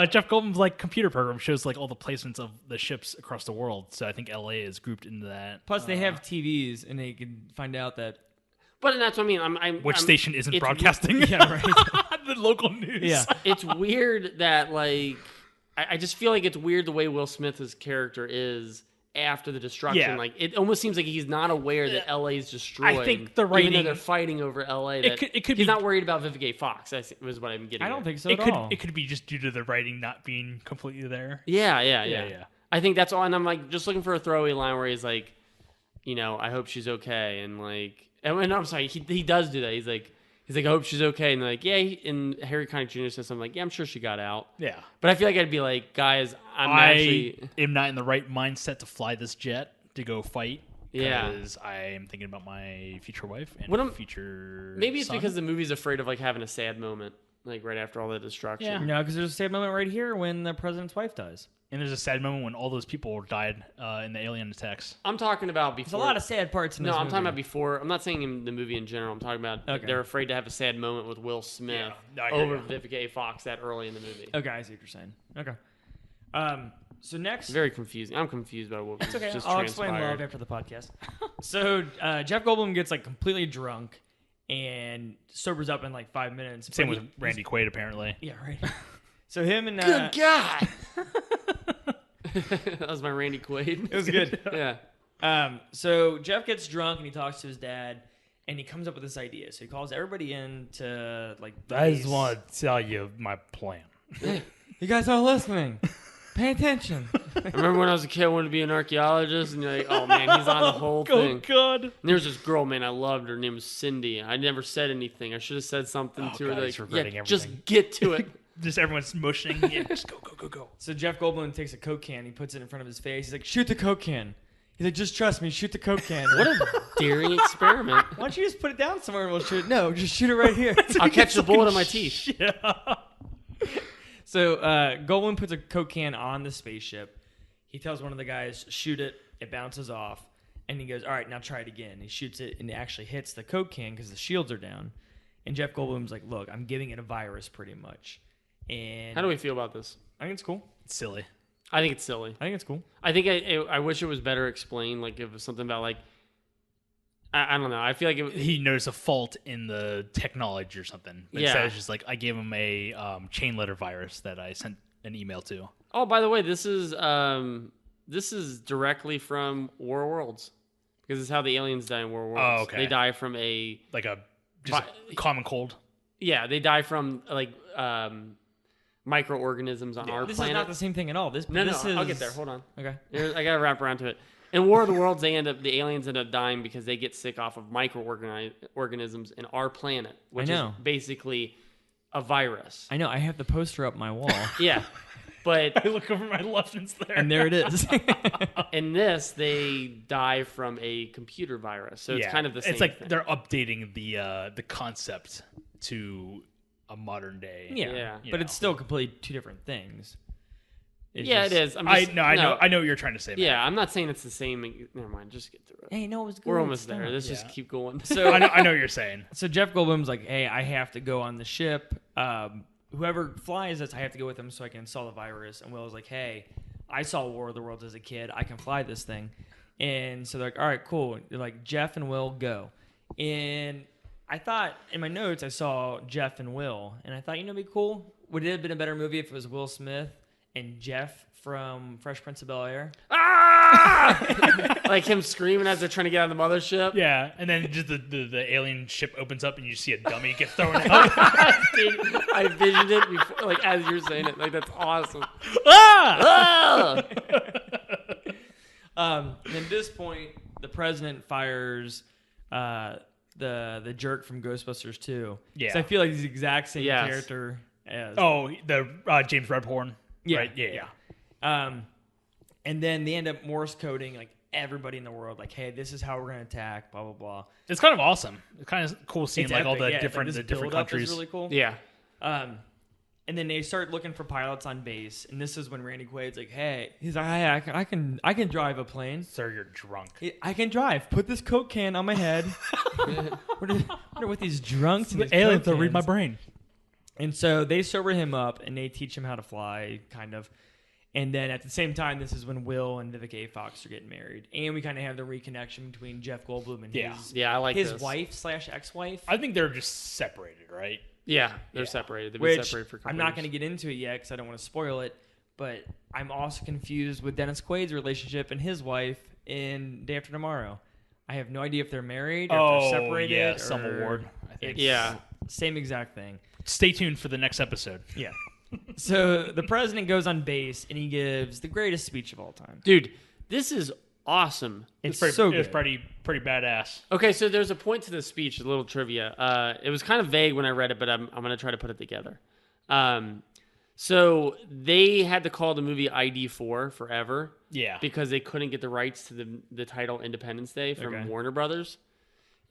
Jeff Goldblum's like computer program shows like all the placements of the ships across the world. So I think LA is grouped into that. Plus, they have TVs, and they can find out that. But that's what I mean. Which station isn't broadcasting? Yeah, right. The local news. Yeah, it's weird that like I just feel like it's weird the way Will Smith's character is after the destruction. Yeah. Like it almost seems like he's not aware that LA is destroyed. I think the writing, even though they're fighting over LA. It could he's not worried about Vivica Fox. That was what I'm getting. I don't at. think so at all. It could be just due to the writing not being completely there. Yeah. I think that's all. And I'm like just looking for a throwaway line where he's like, I hope she's okay, and like. And I'm sorry, he does do that. He's like, I hope she's okay. And they're like, yeah. And Harry Connick Jr. says something like, yeah, I'm sure she got out. Yeah. But I feel like I'd be like, guys, I am not in the right mindset to fly this jet to go fight. Yeah. Because I am thinking about my future wife and future Maybe it's son. because the movie's afraid of like having a sad moment, like right after all the destruction. Yeah. No, because there's a sad moment right here when the president's wife dies. And there's a sad moment when all those people died in the alien attacks. I'm talking about before. There's a lot of sad parts in this movie. I'm talking about before. I'm not saying in the movie in general. I'm talking about they're afraid to have a sad moment with Will Smith over Vivica Fox that early in the movie. Okay, I see what you're saying. Okay. So next... Very confusing. I'm confused by what it's okay. just I'll transpired. explain love after the podcast. So Jeff Goldblum gets like completely drunk and sobers up in like 5 minutes. Same with Randy Quaid, apparently. Yeah, right. So him and... Good God! That was my Randy Quaid. It was good. Yeah. So Jeff gets drunk and he talks to his dad and he comes up with this idea. So he calls everybody in to like. I just want to tell you my plan. You guys aren't listening. Pay attention. I remember when I was a kid, I wanted to be an archaeologist, and you're like, oh man, he's on the whole thing. Oh God! And there was this girl, man, I loved her. Her name was Cindy. I never said anything. I should have said something to her. God, Like, just get to it. Just everyone's mushing. Yeah, just go. So Jeff Goldblum takes a Coke can. He puts it in front of his face. He's like, shoot the Coke can. He's like, just trust me. Shoot the Coke can. What a daring experiment. Why don't you just put it down somewhere and we'll shoot it? No, just shoot it right here. I'll catch the bullet in my teeth. Yeah. So Goldblum puts a Coke can on the spaceship. He tells one of the guys, shoot it. It bounces off. And he goes, all right, now try it again. He shoots it and it actually hits the Coke can because the shields are down. And Jeff Goldblum's like, look, I'm giving it a virus pretty much. And how do we feel about this? I think it's cool. It's silly. I think it's silly. I think it's cool. I think I wish it was better explained. Like if it was something about like I don't know. I feel like he noticed a fault in the technology or something. But instead, it's just like I gave him a chain letter virus that I sent an email to. Oh, by the way, this is directly from War of Worlds because it's how the aliens die in War of Worlds. Oh, okay. They die from a common cold. Yeah, they die from like microorganisms on our this planet. This is not the same thing at all. No, I'll get there. Hold on. Okay. I gotta wrap around to it. In War of the Worlds, the aliens end up dying because they get sick off of microorganisms in our planet, which is basically a virus. I know. I have the poster up my wall. Yeah. But I look over my left and it's there. And there it is. In this, they die from a computer virus. So it's kind of the same thing. They're updating the concept to a modern day. Yeah. But it's still completely two different things. It is. I know what you're trying to say. Yeah, I'm not saying it's the same. Never mind. Just get through it. Hey, no, it was good. We're almost there. Let's just keep going. So I know what you're saying. So Jeff Goldblum's like, hey, I have to go on the ship. Whoever flies this, I have to go with them so I can install the virus. And Will's like, hey, I saw War of the Worlds as a kid. I can fly this thing. And so they're like, all right, cool. They're like, Jeff and Will, go. And I thought in my notes I saw Jeff and Will. And I thought, it'd be cool. Would it have been a better movie if it was Will Smith and Jeff from Fresh Prince of Bel-Air? Like him screaming as they're trying to get on the mothership? Yeah, and then just the alien ship opens up and you see a dummy get thrown out. I envisioned it before, like as you're saying it. Like, that's awesome. And at this point, the president fires the jerk from Ghostbusters 2. Yeah. So I feel like he's the exact same character as... Oh, the James Rebhorn. Yeah. Right? Yeah. And then they end up Morse coding like everybody in the world, like, hey, this is how we're going to attack, blah, blah, blah. It's kind of awesome. It's kind of cool seeing It's like epic, all the yeah. different Like, the different countries. is really cool. Yeah. And then they start looking for pilots on base, and this is when Randy Quaid's like, hey, he's like, hey, I can drive a plane. Sir, you're drunk. I can drive. Put this Coke can on my head. What are with these drunks and The these aliens Coke will read my cans? brain. And so they sober him up, and they teach him how to fly, kind of. And then at the same time, this is when Will and Vivica A. Fox are getting married. And we kind of have the reconnection between Jeff Goldblum and I like his this. wife/ex-wife. I think they're just separated, right? Yeah, they're separated. They've been separated for a couple I'm not years. going to get into it yet because I don't want to spoil it. But I'm also confused with Dennis Quaid's relationship and his wife in Day After Tomorrow. I have no idea if they're married or if they're separated. Yeah, or some award, I think. Yeah. Same exact thing. Stay tuned for the next episode. Yeah. So the president goes on base and he gives the greatest speech of all time. Dude, this is awesome. It's pretty, so it was good. pretty badass. Okay, so there's a point to the speech, a little trivia. It was kind of vague when I read it, but I'm going to try to put it together. So they had to call the movie ID4 forever. Yeah. Because they couldn't get the rights to the title Independence Day from Okay. Warner Brothers.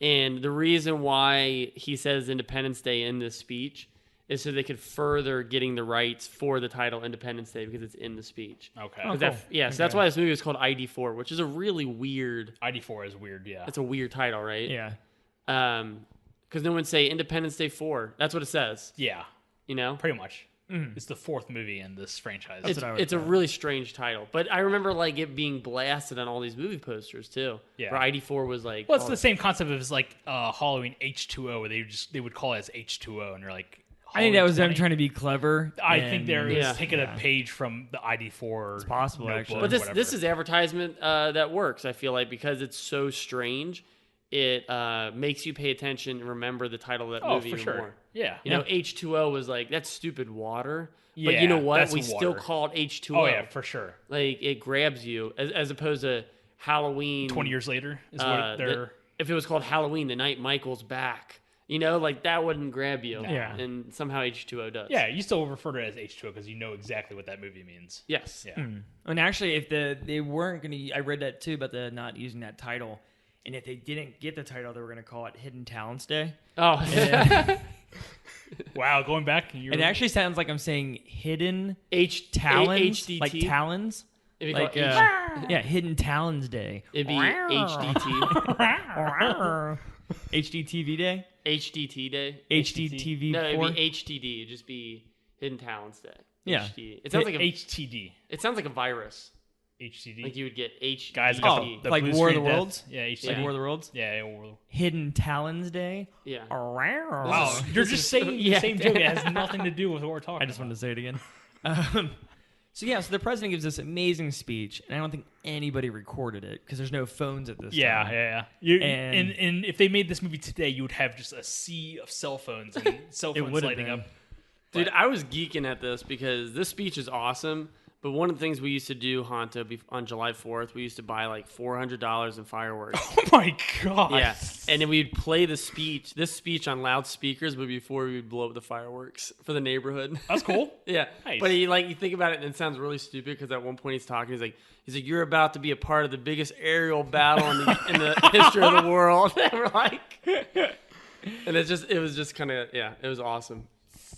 And the reason why he says Independence Day in this speech is so they could further getting the rights for the title Independence Day because it's in the speech. Okay. Oh, So cool. that's why this movie is called ID4, which is a really weird... ID4 is weird, yeah. It's a weird title, right? Yeah. Because no one say Independence Day 4. That's what it says. Yeah, You know? pretty much. It's the fourth movie in this franchise. It's a really strange title. But I remember like it being blasted on all these movie posters too. Yeah. Where ID4 was like... Well, it's the same concept as like Halloween H2O, where they would call it as H2O, and they're like... I think that was them Halloween trying to be clever. I think they're Yeah. taking a page from the ID4. It's possible, notebook, actually. But whatever. this is advertisement that works, I feel like, because it's so strange. It makes you pay attention and remember the title of that movie for even sure. more. Yeah. You know, H2O was like, that's stupid water. Yeah, but you know what? that's We water. still call it H2O. Oh, yeah, for sure. Like, it grabs you, as opposed to Halloween. 20 years later is what they're... If it was called Halloween, the night Michael's back, you know, like that wouldn't grab you. Yeah. And somehow H2O does. Yeah, you still refer to it as H2O because you know exactly what that movie means. Yes. Yeah. And actually, if they weren't going to, I read that too about the not using that title. And if they didn't get the title, they were going to call it Hidden Talents Day. Oh, Wow, going back. It actually sounds like I'm saying hidden H talons, HDT. like talons. It'd be Like, called yeah, Hidden Talons Day. it'd be HDT. HDTV Day? HDT Day. HDTV No, it'd 4? be HTD. It'd just be Hidden Talents Day. Yeah. HD. It sounds like HTD. it sounds like a virus. HTD. Like you would get HDT. Guys, got Oh, the like blue War of screen the death. Worlds? Yeah, HTD. Like War of the Worlds? Yeah, War. Hidden Talons Day? Yeah. Wow. You're just saying the Yeah. same joke. It has nothing to do with what we're talking I just about. wanted to say it again. So the president gives this amazing speech, and I don't think anybody recorded it because there's no phones at this time. Yeah. You, And- and if they made this movie today, you would have just a sea of cell phones and cell It phones would have lighting been. up. Dude, I was geeking at this because this speech is awesome, But one of the things we used to do, Honto, on July 4th, we used to buy like $400 in fireworks. Oh my god! Yeah, and then we'd play this speech on loudspeakers, but before we would blow up the fireworks for the neighborhood. That's cool. Yeah, Nice. but you think about it, and it sounds really stupid because at one point he's talking, he's like, you're about to be a part of the biggest aerial battle in the history of the world. And we're like, and it was just kind of, yeah, it was awesome.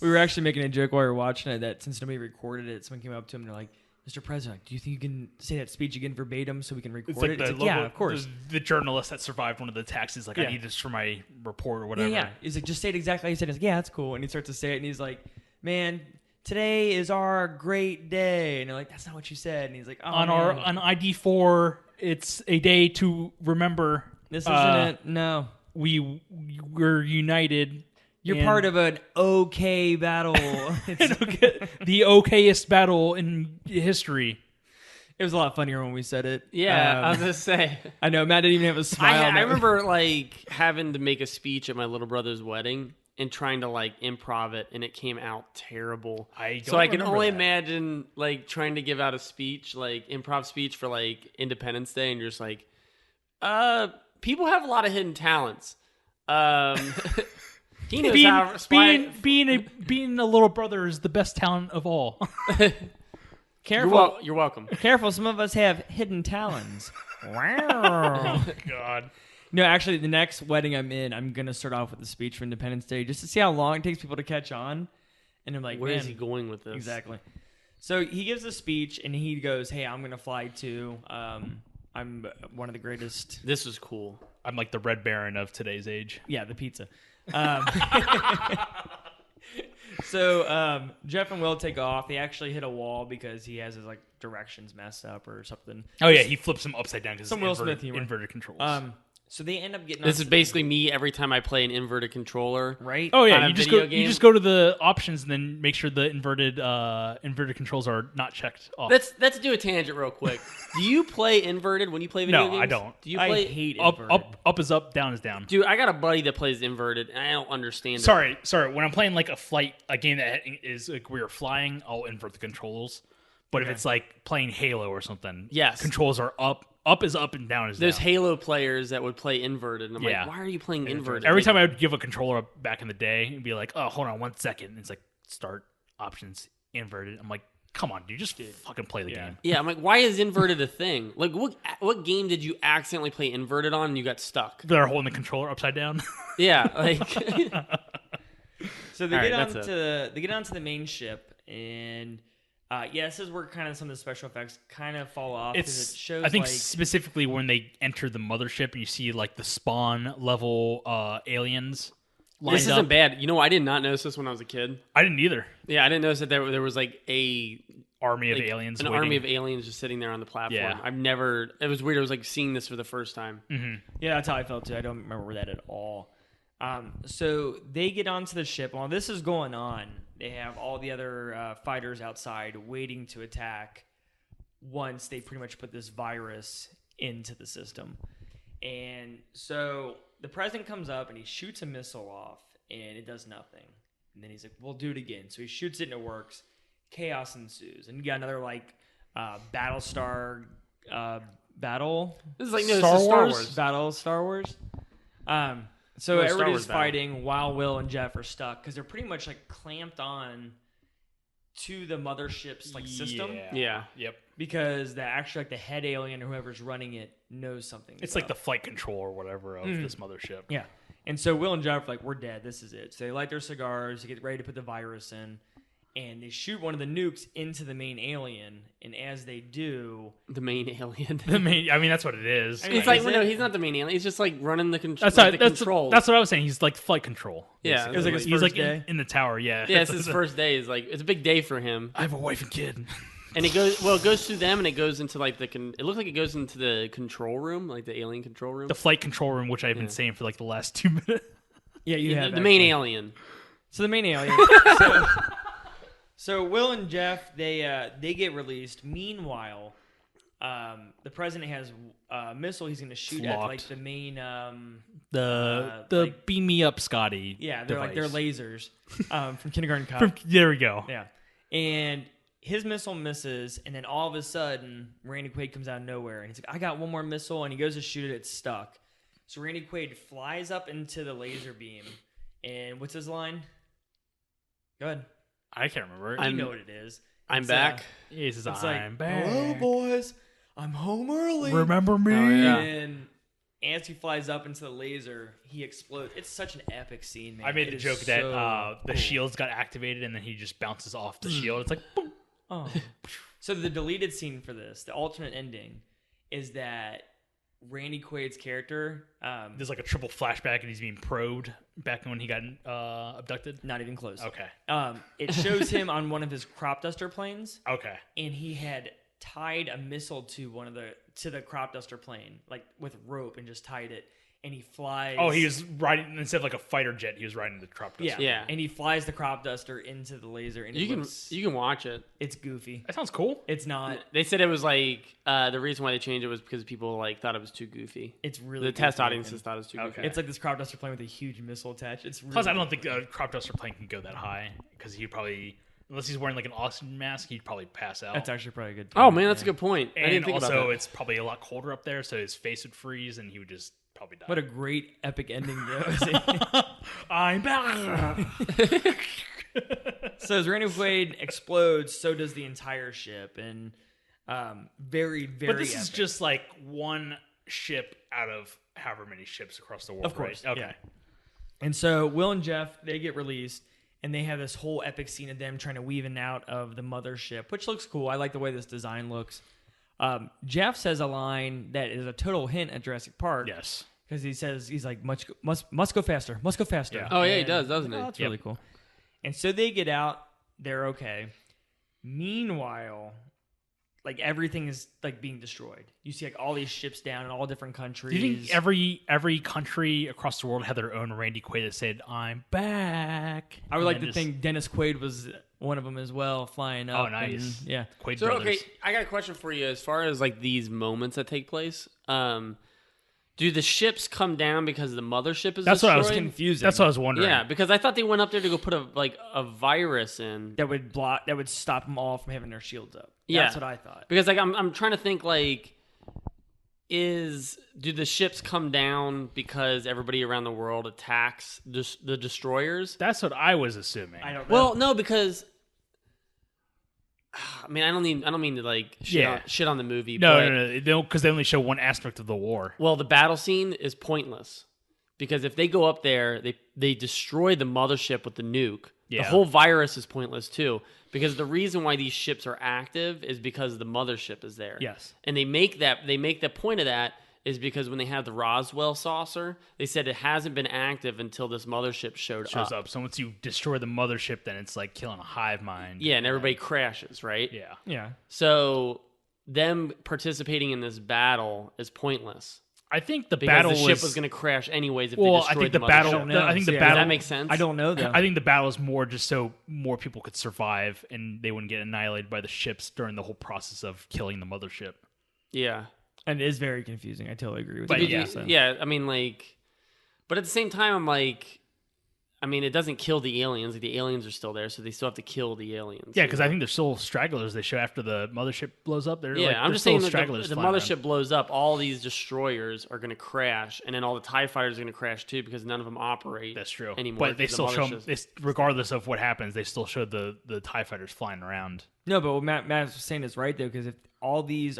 We were actually making a joke while we were watching it that since nobody recorded it, someone came up to him and they're like, Mr. President, do you think you can say that speech again verbatim so we can record it? It's like, yeah, of course. The journalist that survived one of the attacks is like, I need this for my report or whatever. Yeah. He's like, just say it exactly how you said it. He's like, yeah, that's cool. And he starts to say it and he's like, man, today is our great day. And they're like, that's not what you said. And he's like, oh, on ID4, it's a day to remember. This isn't it. No. We're united. You're part of an okay battle. The okayest battle in history. It was a lot funnier when we said it. Yeah, I was going to say. I know, Matt didn't even have a smile. I remember like having to make a speech at my little brother's wedding and trying to like improv it, and it came out terrible. I can only imagine like trying to give out a speech, like improv speech for like Independence Day, and you're just like, people have a lot of hidden talents. He knows being a little brother is the best talent of all. Careful. You're welcome. Careful, some of us have hidden talents. Wow. Oh, God. No, actually, the next wedding I'm in, I'm going to start off with a speech for Independence Day just to see how long it takes people to catch on. And I'm like, where is he going with this? Exactly. So he gives a speech, and he goes, hey, I'm going to fly too. I'm one of the greatest. This was cool. I'm like the Red Baron of today's age. Yeah, the pizza. So Jeff and Will take off. They actually hit a wall because he has his like directions messed up or something. Oh yeah, he flips them upside down because some Will Smith humor. Inverted controls. So they end up getting. This is basically me every time I play an inverted controller, right? Oh yeah, you just go to the options and then make sure the inverted controls are not checked off. Let's do a tangent real quick. Do you play inverted when you play video games? No, I don't. Do you play? I hate inverted. Up is up, down is down. Dude, I got a buddy that plays inverted, and I don't understand. Sorry. When I'm playing like a game that is like we are flying, I'll invert the controls. But if it's like playing Halo or something, yes, controls are up. Up is up and down is down. There's Halo players that would play inverted, and I'm like, why are you playing inverted? Every time I would give a controller up back in the day and be like, oh, hold on 1 second. And it's like, start, options, inverted. I'm like, come on, dude, just fucking play the game. Yeah, I'm like, why is inverted a thing? Like, what game did you accidentally play inverted on and you got stuck? They're holding the controller upside down. Yeah, like. So they get onto the main ship, and this is where kind of some of the special effects kind of fall off. It shows, I think specifically when they enter the mothership and you see like the spawn level aliens. This isn't bad. You know, I did not notice this when I was a kid. I didn't either. Yeah, I didn't notice that there was like a army of aliens. An army of aliens just sitting there on the platform. Yeah. It was weird. I was like seeing this for the first time. Mm-hmm. Yeah, that's how I felt too. I don't remember that at all. So they get onto the ship. While this is going on, they have all the other fighters outside waiting to attack once they pretty much put this virus into the system. And so the president comes up and he shoots a missile off and it does nothing. And then he's like, we'll do it again. So he shoots it and it works. Chaos ensues. And you got another like Battlestar battle. This is like Star Wars. Battle Star Wars. So everybody's fighting while Will and Jeff are stuck because they're pretty much like clamped on to the mothership's like system. Yeah. Yep. Because the head alien or whoever's running it knows something. It's like the flight control or whatever of this mothership. Yeah. And so Will and Jeff are like, we're dead. This is it. So they light their cigars, they get ready to put the virus in, and they shoot one of the nukes into the main alien. And as they do, the main alien. I mean, that's what it is. I mean, it's like, no, he's not the main alien. He's just like running the controls. That's what I was saying. He's like flight control. Yeah, it was like his first day in the tower. Yeah, yeah. It's his first day. It's a big day for him. I have a wife and kid. And it goes through them, and it goes into like it looks like it goes into the control room, like the alien control room, the flight control room, which I've been saying for like the last 2 minutes. Yeah, you have the main alien. So the main alien. So Will and Jeff, they get released. Meanwhile, the president has a missile he's going to shoot at like the main the beam me up, Scotty. Yeah, they're device. Like they're lasers from Kindergarten Cop. There we go. Yeah, and his missile misses, and then all of a sudden, Randy Quaid comes out of nowhere, and he's like, I got one more missile, and he goes to shoot it, it's stuck. So Randy Quaid flies up into the laser beam, and what's his line? Go ahead. I can't remember. You know what it is. I'm back. He says, It's I'm like, back. hello, boys. I'm home early. Remember me? Oh, yeah. And as he flies up into the laser, he explodes. It's such an epic scene, man. I made It the is joke so that the cool. shields got activated and then he just bounces off the shield. It's like, boom. Oh. So the deleted scene for this, the alternate ending, is that Randy Quaid's character... There's like a triple flashback and he's being probed back when he got abducted. not even close. Okay. It shows him on one of his crop duster planes, Okay. and he had tied a missile to the crop duster plane, like with rope, and just tied it, and he flies. Oh, he was riding, instead of like a fighter jet, he was riding the crop duster. Yeah, and he flies the crop duster into the laser, and You can watch it. it's goofy. That sounds cool. It's not. They said it was like the reason why they changed it was because people like thought it was too goofy. It's really The test goofy audiences looking. thought it was too goofy. Okay. It's like this crop duster plane with a huge missile attached. It's really Plus, I don't think a crop duster plane can go that high because he'd probably, unless he's wearing like an oxygen mask, he'd probably pass out. That's actually probably a good. Oh point, man, that's a yeah. good point. I and didn't think also, about that. it's probably a lot colder up there, so his face would freeze and he would just probably die. What a great epic ending, though. I'm back. So as Randy Quaid explodes, so does the entire ship, and very, very. But this is epic. just like one ship out of however many ships across the world, Of course, right? Okay. yeah. And so Will and Jeff, they get released, and they have this whole epic scene of them trying to weave in and out of the mothership, which looks cool. I like the way this design looks. Jeff says a line that is a total hint at Jurassic Park. Yes. Because he says, he's like, must go faster, must go faster. Yeah. Oh, yeah, he And- does, doesn't he? Oh, that's Yep. really cool. And so they get out, they're okay. Meanwhile, like everything is like being destroyed. You see like all these ships down in all different countries. Do you think every country across the world had their own Randy Quaid that said, I'm back? I would And like then to just- think Dennis Quaid was one of them as well, flying up. Oh, nice. and- yeah. Quaid So brothers. okay, I got a question for you. As far as like these moments that take place, do the ships come down because the mothership is That's what I was destroyed? Confusing. That's what I was wondering. Yeah, because I thought they went up there to go put a virus in. That would stop them all from having their shields up. Yeah. That's what I thought. Because like I'm trying to think like, do the ships come down because everybody around the world attacks the destroyers? That's what I was assuming. I don't know. Well, no, because I mean I don't mean to like shit on the movie. No, because they only show one aspect of the war. Well, the battle scene is pointless because if they go up there, they destroy the mothership with the nuke. Yeah. The whole virus is pointless too because the reason why these ships are active is because the mothership is there. Yes. And they make the point of that is because when they have the Roswell saucer, they said it hasn't been active until this mothership shows up. So once you destroy the mothership, then it's like killing a hive mind. Yeah, and everybody crashes, right? Yeah. yeah. So them participating in this battle is pointless. I think the Because battle the ship was going to crash anyways if they destroyed I think the the battle. mothership. I think the Yeah, battle. Does that make sense? I don't know though. I think the battle is more just so more people could survive and they wouldn't get annihilated by the ships during the whole process of killing the mothership. Yeah. And it is very confusing. I totally agree with But you. yeah. So. Yeah, I mean, like, but at the same time, I'm like, I mean, it doesn't kill the aliens. Like, the aliens are still there, so they still have to kill the aliens. Yeah, because I think there's still stragglers they show after the mothership blows up. They're Yeah, like, I'm there's just still saying that stragglers the flying mothership around. blows up, all these destroyers are going to crash, and then all the TIE fighters are going to crash too because none of them operate. That's true. Anymore, But they 'cause the still show mothership's- regardless of what happens, they still show the TIE fighters flying around. No, but what Matt was saying is right though, because if all these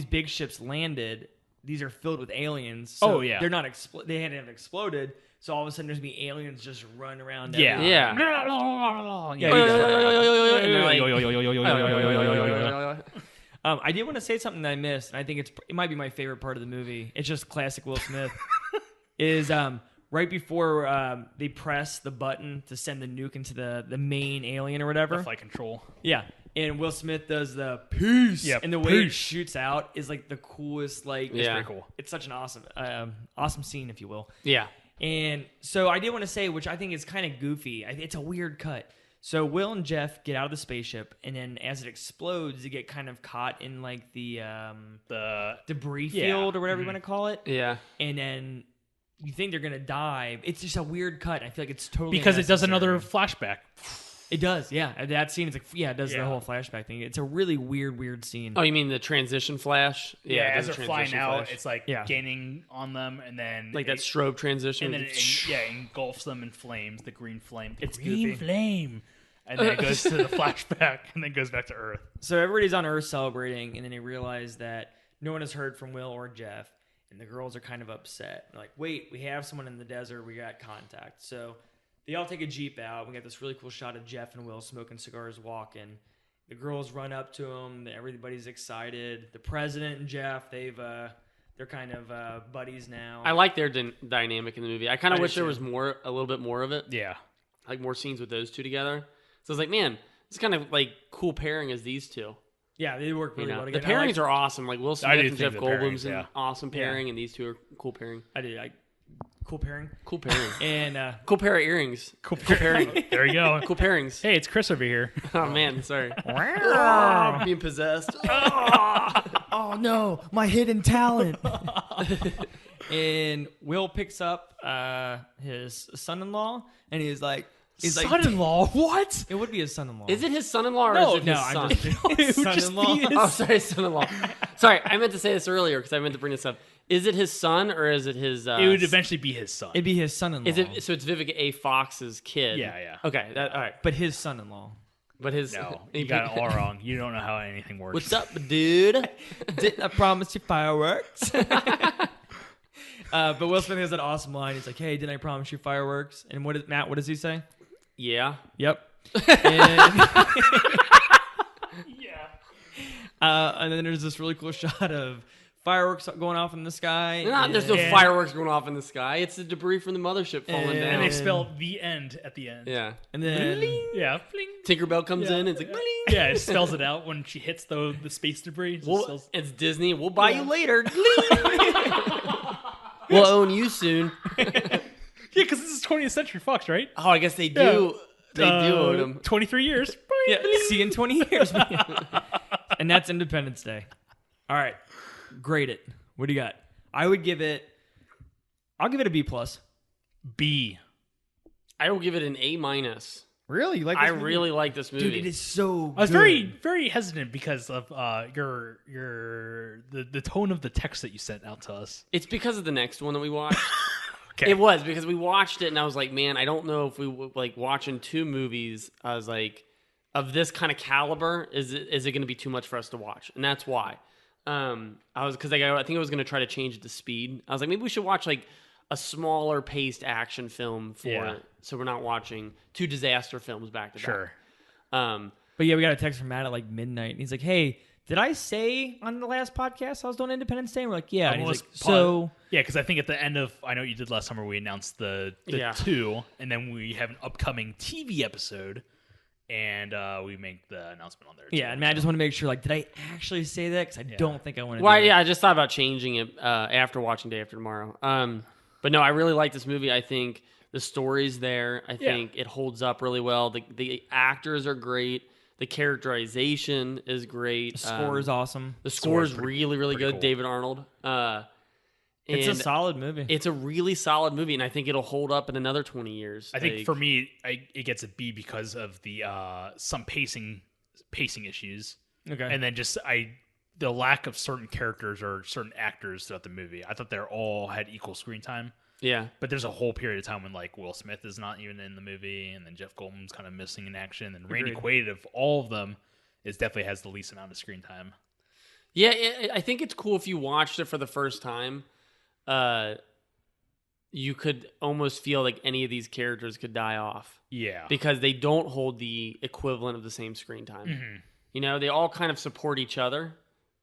big ships landed, these are filled with aliens. So Oh, yeah. they're not they hadn't have exploded. So all of a sudden there's gonna be aliens just running around. Yeah. everywhere. Yeah. I did want to say something that I missed, and I think it might be my favorite part of the movie. It's just classic Will Smith. is right before they press the button to send the nuke into the main alien or whatever. The flight control. Yeah. And Will Smith does the peace, Yeah, and the way it peace. shoots out is like the coolest. Like, Yeah. Pretty cool. it's such an awesome scene, if you will. Yeah. And so I did want to say, which I think is kind of goofy. It's a weird cut. So Will and Jeff get out of the spaceship, and then as it explodes, they get kind of caught in like the debris field or whatever you want to call it. Yeah. And then you think they're gonna die. It's just a weird cut. I feel like it's totally Because it does unnecessary. another flashback. It does, yeah. That scene is like, it does the whole flashback thing. It's a really weird scene. Oh, you mean the transition flash? Yeah, it as does they're a flying transition out, flash. it's like gaining on them, and then like that strobe transition. and then it engulfs them in flames. The green flame. It's green goofy. Flame. And then it goes to the flashback, and then goes back to Earth. So everybody's on Earth celebrating, and then they realize that no one has heard from Will or Jeff, and the girls are kind of upset. They're like, wait, we have someone in the desert. We got contact. So they all take a Jeep out. We got this really cool shot of Jeff and Will smoking cigars, walking. The girls run up to them. Everybody's excited. The president and Jeff, they're kind of buddies now. I like their dynamic in the movie. I kind of wish there was a little bit more of it. Yeah. Like more scenes with those two together. So I was like, man, it's kind of like cool pairing as these two. Yeah, they work really well The together. pairings are awesome. Like Will Smith and Jeff Goldblum's an awesome pairing, and these two are cool pairing. Cool pairing. Cool pairing. And cool pair of earrings. Cool pairing. There you go. Cool pairings. Hey, it's Chris over here. Oh man, sorry. Being possessed. Oh no, my hidden talent. And Will picks up his son-in-law, and he's like, son-in-law? What? It would be his son-in-law. Is it his son-in-law or is it his son? His son-in-law. Oh, sorry, son-in-law. Sorry, I meant to say this earlier because I meant to bring this up. Is it his son or is it his? It would eventually be his son. It'd be his son-in-law. Is it? So it's Vivica A. Fox's kid. Yeah. Okay, all right. But his son-in-law. But his No, you got it all wrong. You don't know how anything works. What's up, dude? Didn't I promise you fireworks? But Will Smith has that awesome line. He's like, "Hey, didn't I promise you fireworks?" And what does he say? Yeah. Yep. And, and then there's this really cool shot of fireworks going off in the sky. There's no fireworks going off in the sky. It's the debris from the mothership falling down. And they spell the end at the end. Yeah. And then Yeah. Bling. Tinkerbell comes in and it's like, bling. Yeah, it spells it out when she hits the space debris. It's Disney. We'll buy you later. We'll own you soon. Yeah, because this is 20th Century Fox, right? Oh, I guess they do. They do own them. 23 years. yeah, see you in 20 years. And that's Independence Day. All right, grade it. What do you got? I'll give it a B+. B. I will give it an A-. Really? You like I this movie? really like this movie. Dude, it is so I was good. very, very hesitant because of the tone of the text that you sent out to us. It's because of the next one that we watched. Okay. It was because we watched it and I was like, man, I don't know if we like watching two movies. I was like, of this kind of caliber, is it going to be too much for us to watch? And that's why. I think I was going to try to change it to speed. I was like, maybe we should watch like a smaller paced action film so we're not watching two disaster films back to back. Sure. But yeah, we got a text from Matt at like midnight, and he's like, "Hey, did I say on the last podcast I was doing Independence Day?" And we're like, "Yeah." And he's like, "So yeah, because I think at the end of I Know What You Did Last Summer, we announced the two, and then we have an upcoming TV episode, and we make the announcement on there. Yeah, and Matt, I just want to make sure, like, did I actually say that? Because I don't think I want to. Well, yeah, I just thought about changing it after watching Day After Tomorrow. But no, I really like this movie. I think the story's there. I think it holds up really well. The actors are great. The characterization is great. The score is awesome. The score is really, really good. Cool. David Arnold. It's a solid movie. It's a really solid movie, and I think it'll hold up in another 20 years. I think for me, it gets a B because of the some pacing issues. Okay. And then just the lack of certain characters or certain actors throughout the movie. I thought they all had equal screen time. Yeah. But there's a whole period of time when like Will Smith is not even in the movie, and then Jeff Goldblum's kind of missing in action, and Randy Quaid of all of them definitely has the least amount of screen time. Yeah, I think it's cool if you watched it for the first time. You could almost feel like any of these characters could die off. Yeah. Because they don't hold the equivalent of the same screen time. Mm-hmm. You know, they all kind of support each other,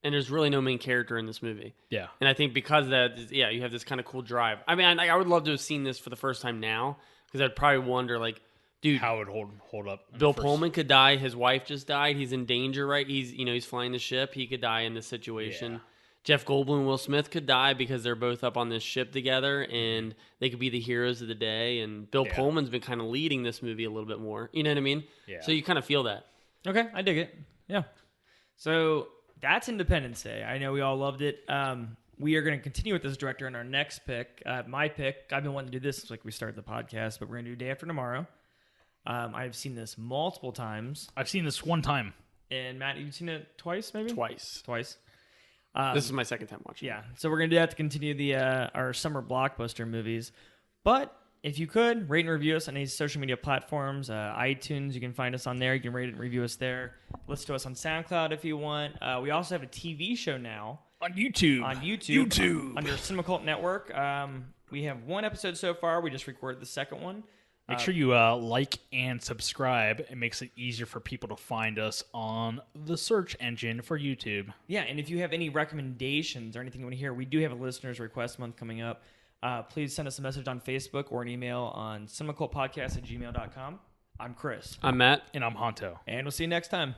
and there's really no main character in this movie. Yeah. And I think because of that, you have this kind of cool drive. I mean, I would love to have seen this for the first time now, because I'd probably wonder, like, dude, how it would hold up. Bill Pullman could die. His wife just died. He's in danger, right? He's flying the ship. He could die in this situation. Yeah. Jeff Goldblum and Will Smith could die because they're both up on this ship together, and they could be the heroes of the day. And Bill Pullman's been kind of leading this movie a little bit more. You know what I mean? Yeah. So you kind of feel that. Okay, I dig it. Yeah. So that's Independence Day. I know we all loved it. We are going to continue with this director in our next pick. My pick, I've been wanting to do this like we started the podcast, but we're going to do Day After Tomorrow. I've seen this multiple times. I've seen this one time. And Matt, you've seen it twice, maybe? Twice. This is my second time watching. Yeah, so we're gonna do that to continue our summer blockbuster movies. But if you could rate and review us on any social media platforms, iTunes, you can find us on there. You can rate and review us there. Listen to us on SoundCloud if you want. We also have a TV show now on YouTube. Under Cinema Cult Network. We have one episode so far. We just recorded the second one. Make sure you like and subscribe. It makes it easier for people to find us on the search engine for YouTube. Yeah, and if you have any recommendations or anything you want to hear, we do have a listeners request month coming up. Please send us a message on Facebook or an email on cinemacultpodcast@gmail.com. I'm Chris. I'm Matt. And I'm Honto. And we'll see you next time.